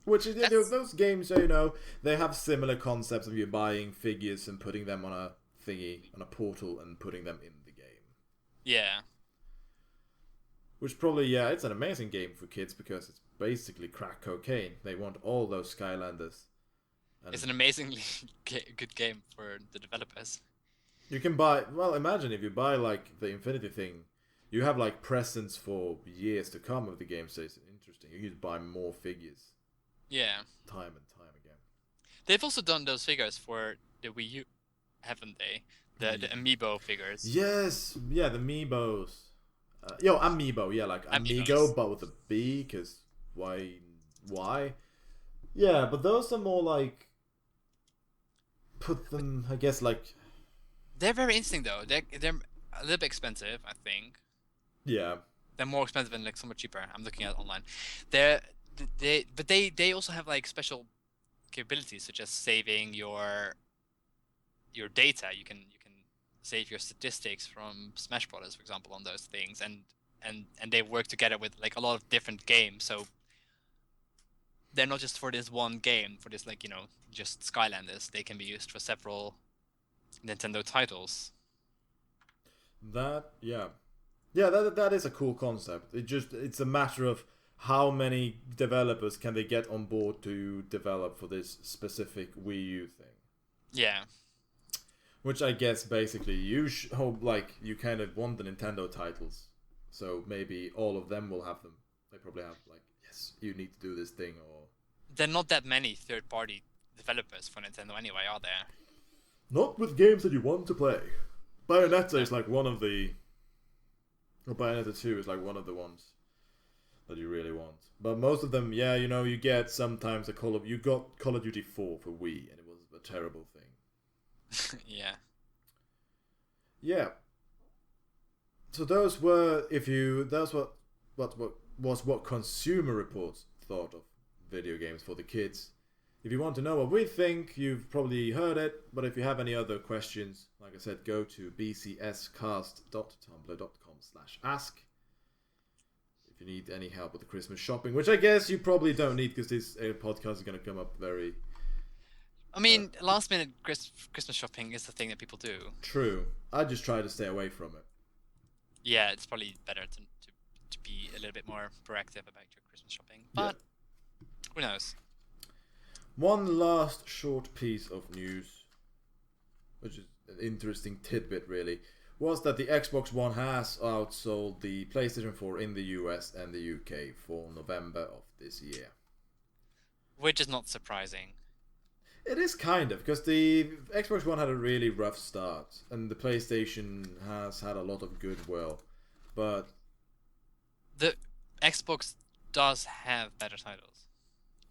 Which is, those games, they have similar concepts of you buying figures and putting them on a thingy, on a portal, and putting them in the game. Yeah. Which probably, it's an amazing game for kids because it's basically crack cocaine. They want all those Skylanders. And it's an amazingly good game for the developers. You can buy, imagine if you buy like the Infinity thing, you have like presents for years to come of the game, so it's interesting. You can buy more figures. Yeah. Time and time again. They've also done those figures for the Wii U, haven't they? The Amiibo figures. Yes, yeah, the Amiibos. Amiibo, yeah, like Amigo, but with a B, because why? Yeah, but those are more like, put them, I guess, like... They're very interesting, though. They're a little bit expensive, I think. Yeah. They're more expensive and like somewhat cheaper. I'm looking at it online. They also have like special capabilities, such as saving your data. You can save your statistics from Smash Brothers, for example, on those things, and they work together with like a lot of different games. So they're not just for this one game, for this just Skylanders. They can be used for several Nintendo titles. That is a cool concept. It's a matter of how many developers can they get on board to develop for this specific Wii U thing. Yeah. Which I guess basically you hope you kind of want the Nintendo titles, so maybe all of them will have them. They probably have yes, you need to do this thing, or there are not that many third-party developers for Nintendo anyway, are there? Not with games that you want to play. Bayonetta is like one of the... Or Bayonetta 2 is like one of the ones that you really want. But most of them, you get sometimes you got Call of Duty 4 for Wii, and it was a terrible thing. Yeah. Yeah. So those were, what Consumer Reports thought of video games for the kids. If you want to know what we think, you've probably heard it, but if you have any other questions, like I said, go to bcscast.tumblr.com/ask. If you need any help with the Christmas shopping, which I guess you probably don't need because this podcast is going to come up very... I mean, last minute Christmas shopping is the thing that people do. True. I just try to stay away from it. Yeah, it's probably better to be a little bit more proactive about your Christmas shopping. But who knows? One last short piece of news, which is an interesting tidbit really, was that the Xbox One has outsold the PlayStation 4 in the US and the UK for November of this year. Which is not surprising. It is kind of, because the Xbox One had a really rough start, and the PlayStation has had a lot of goodwill but The Xbox does have better titles.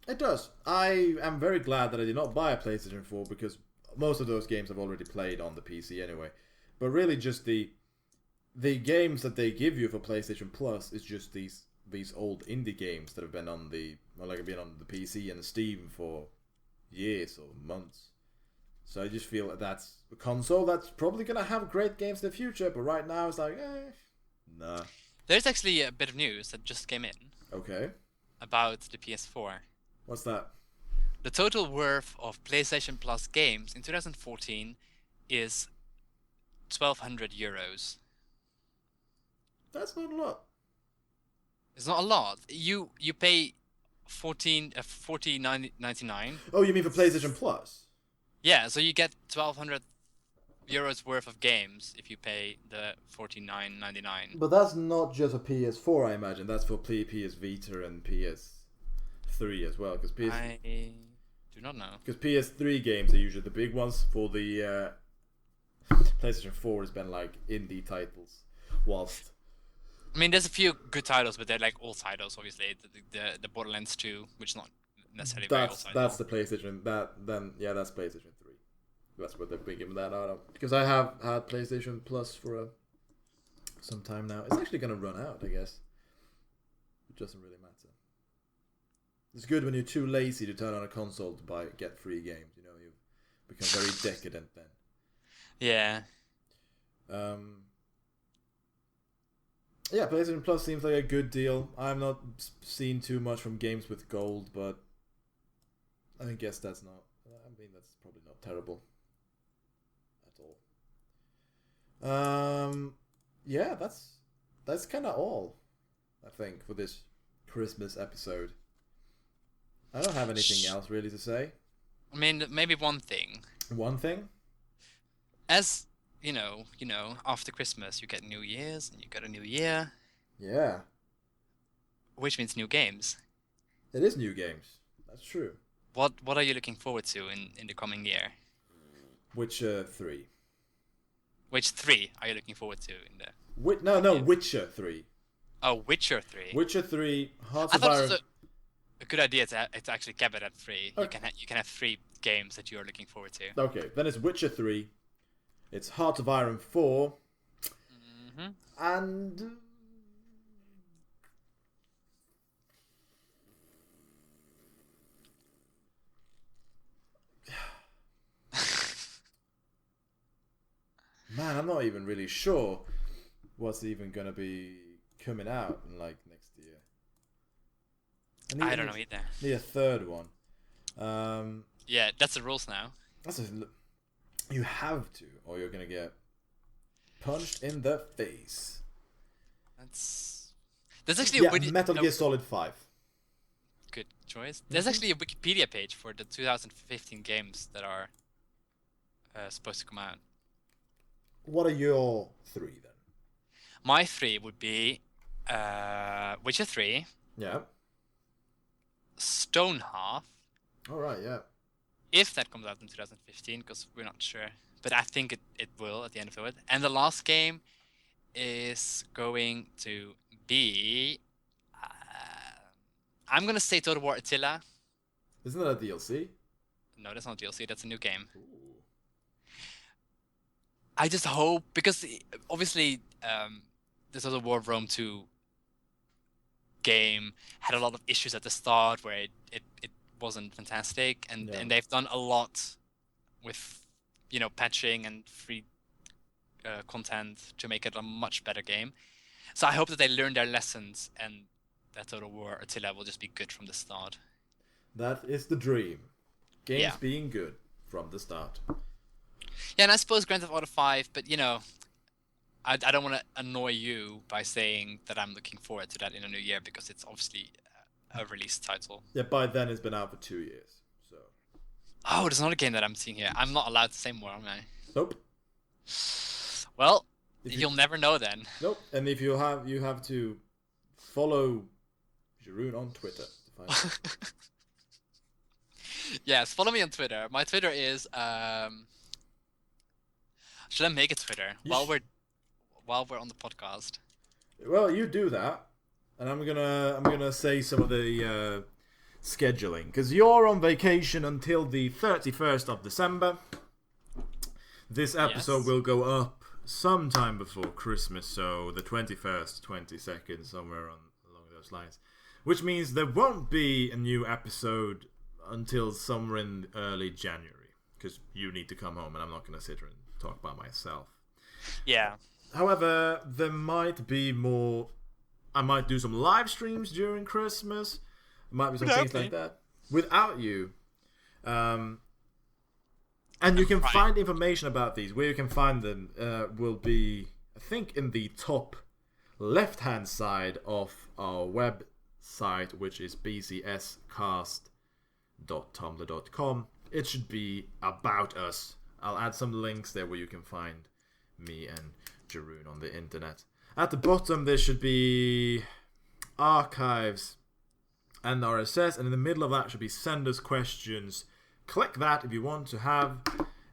It does. I am very glad that I did not buy a PlayStation 4 because most of those games I've already played on the PC anyway. But really, just the games that they give you for PlayStation Plus is just these old indie games that have been on the PC and Steam for years or months. So I just feel that that's a console that's probably gonna have great games in the future. But right now it's like, nah. There's actually a bit of news that just came in. Okay. About the PS4. What's that? The total worth of PlayStation Plus games in 2014 is 1,200 euros. That's not a lot. It's not a lot. You pay 14.99. Oh, you mean for PlayStation Plus? Yeah, so you get 1,200 euros worth of games if you pay the 49.99. But that's not just a PS4, I imagine. That's for PS Vita and PS3 as well. I do not know. Because PS3 games are usually the big ones. For the PlayStation 4 has been like indie titles. Whilst I mean, there's a few good titles, but they're like old titles. Obviously, the Borderlands 2, which is not necessarily very old title. That's the PlayStation. That's PlayStation 3. That's what they're giving that out of. Because I have had PlayStation Plus for some time now. It's actually going to run out, I guess. It doesn't really matter. It's good when you're too lazy to turn on a console to get free games. You know, you become very decadent then. Yeah. Yeah, PlayStation Plus seems like a good deal. I've not seen too much from games with gold, but I guess that's probably not terrible at all. Yeah, that's kind of all, I think, for this Christmas episode. I don't have anything else really to say. I mean, maybe one thing. One thing? As you know, after Christmas you get New Year's and you get a new year. Yeah. Which means new games. It is new games. That's true. What are you looking forward to in the coming year? Witcher 3. Which 3 are you looking forward to in the? Witcher 3. Oh, Witcher 3. Witcher 3. Hearts I of thought Iron. it was a good idea to actually keep it at 3. Okay. You can have 3 games that you are looking forward to. Okay, then it's Witcher 3. It's Heart of Iron 4. Mm-hmm. And man, I'm not even really sure what's even gonna be coming out in like next year. I don't know either. Need a third one. Yeah, that's the rules now. You have to, or you're gonna get punched in the face. There's actually Metal Gear Solid 5. Good choice. There's actually a Wikipedia page for the 2015 games that are supposed to come out. What are your 3 then? My 3 would be Witcher 3. Yeah. Stonehearth. All right. Yeah. If that comes out in 2015, because we're not sure. But I think it will at the end of it. And the last game is going to be... I'm going to say Total War Attila. Isn't that a DLC? No, that's not DLC. That's a new game. Ooh. I just hope... Because obviously the Total War Rome 2 game had a lot of issues at the start where it wasn't fantastic. And they've done a lot with... patching and free content to make it a much better game. So I hope that they learn their lessons and that Total War Attila will just be good from the start. That is the dream. Games being good from the start. Yeah, and I suppose Grand Theft Auto 5, but I don't want to annoy you by saying that I'm looking forward to that in the new year because it's obviously a release title. Yeah, by then it's been out for 2 years. So. Oh, there's another game that I'm seeing here. I'm not allowed to say more, am I? Nope. Well, you'll never know then. Nope. And if you have to follow Jeroen on Twitter. Yes, follow me on Twitter. My Twitter is should I make a Twitter while we're on the podcast? Well, you do that, and I'm gonna say some of the scheduling because you're on vacation until the 31st of December. This episode Yes. will go up sometime before Christmas, so the 21st, 22nd, somewhere along those lines. Which means there won't be a new episode until somewhere in early January, because you need to come home, and I'm not going to sit here and talk by myself. Yeah. However, there might be more. I might do some live streams during Christmas. There might be some things like that without you. And you can find information about these. Where you can find them will be, I think, in the top left-hand side of our website, which is bcscast.tumblr.com. It should be about us. I'll add some links there where you can find me and Jeroen on the internet. At the bottom, there should be archives and RSS, and in the middle of that should be send us questions. Click that if you want to have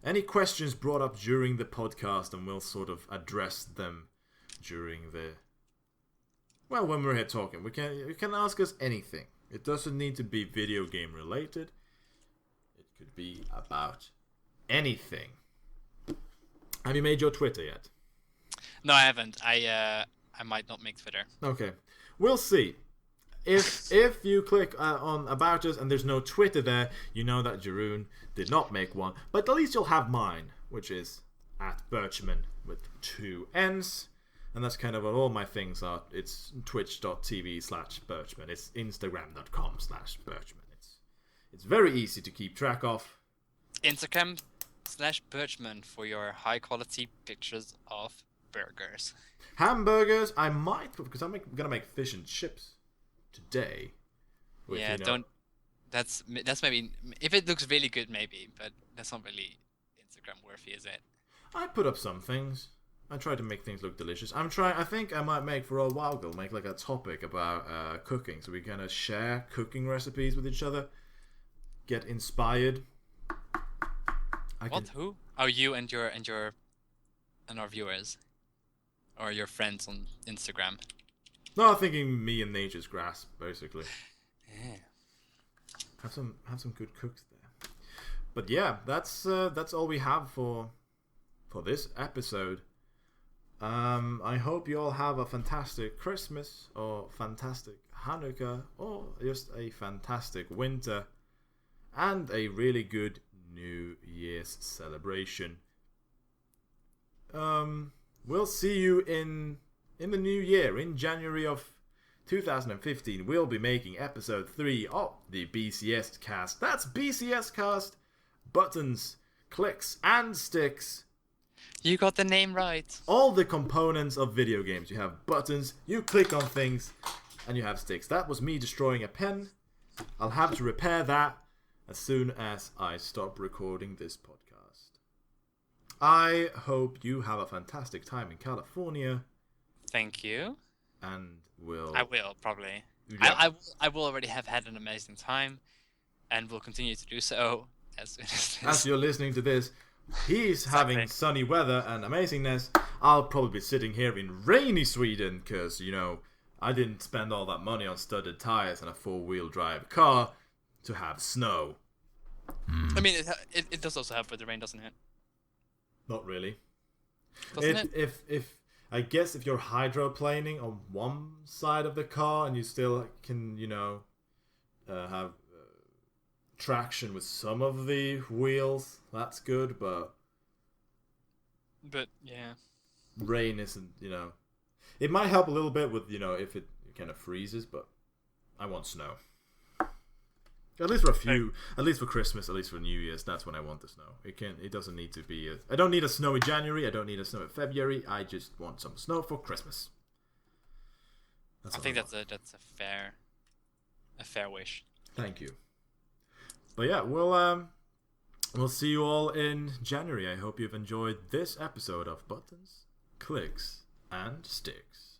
any questions brought up during the podcast, and we'll sort of address them during when we're here talking. You can ask us anything. It doesn't need to be video game related. It could be about anything. Have you made your Twitter yet? No, I haven't. I might not make Twitter. Okay, we'll see. If you click on About Us and there's no Twitter there, you know that Jeroen did not make one. But at least you'll have mine, which is at Birchman with 2 N's. And that's kind of what all my things are. It's twitch.tv/Birchman. It's instagram.com/Birchman. It's very easy to keep track of. Instagram/Birchman for your high quality pictures of burgers. Hamburgers, I might, because I'm gonna make fish and chips today. Which, Yeah, don't. That's maybe if it looks really good, maybe, but that's not really Instagram worthy, is it? I put up some things. I try to make things look delicious. I think I might make for a while ago, make like a topic about cooking, so we kind of share cooking recipes with each other, get inspired. Who? Oh, you and our viewers, or your friends on Instagram. No, I'm thinking me and Nature's Grass, basically. Yeah. Have some good cooks there. But yeah, that's all we have for this episode. I hope you all have a fantastic Christmas, or fantastic Hanukkah, or just a fantastic winter, and a really good New Year's celebration. We'll see you in the new year, in January of 2015. We'll be making episode 3 of the BCS Cast. That's BCS Cast, buttons, clicks, and sticks. You got the name right. All the components of video games. You have buttons, you click on things, and you have sticks. That was me destroying a pen. I'll have to repair that as soon as I stop recording this podcast. I hope you have a fantastic time in California. Thank you. And I will, probably. Yeah. I will already have had an amazing time, and will continue to do so as soon as you're listening to this. He's having sunny weather and amazingness. I'll probably be sitting here in rainy Sweden because, I didn't spend all that money on studded tires and a 4-wheel drive car to have snow. I mean, it does also help with the rain, doesn't it? Not really. Doesn't it? I guess if you're hydroplaning on one side of the car and you still can, have traction with some of the wheels, that's good, but yeah, rain isn't, it might help a little bit with, if it kind of freezes, but I want snow. At least for at least for Christmas, at least for New Year's, that's when I want the snow. It doesn't need to be I don't need a snow in January, I don't need a snow in February, I just want some snow for Christmas. I think that's a fair wish. Thank you. But yeah, we'll see you all in January. I hope you've enjoyed this episode of Buttons, Clicks, and Sticks.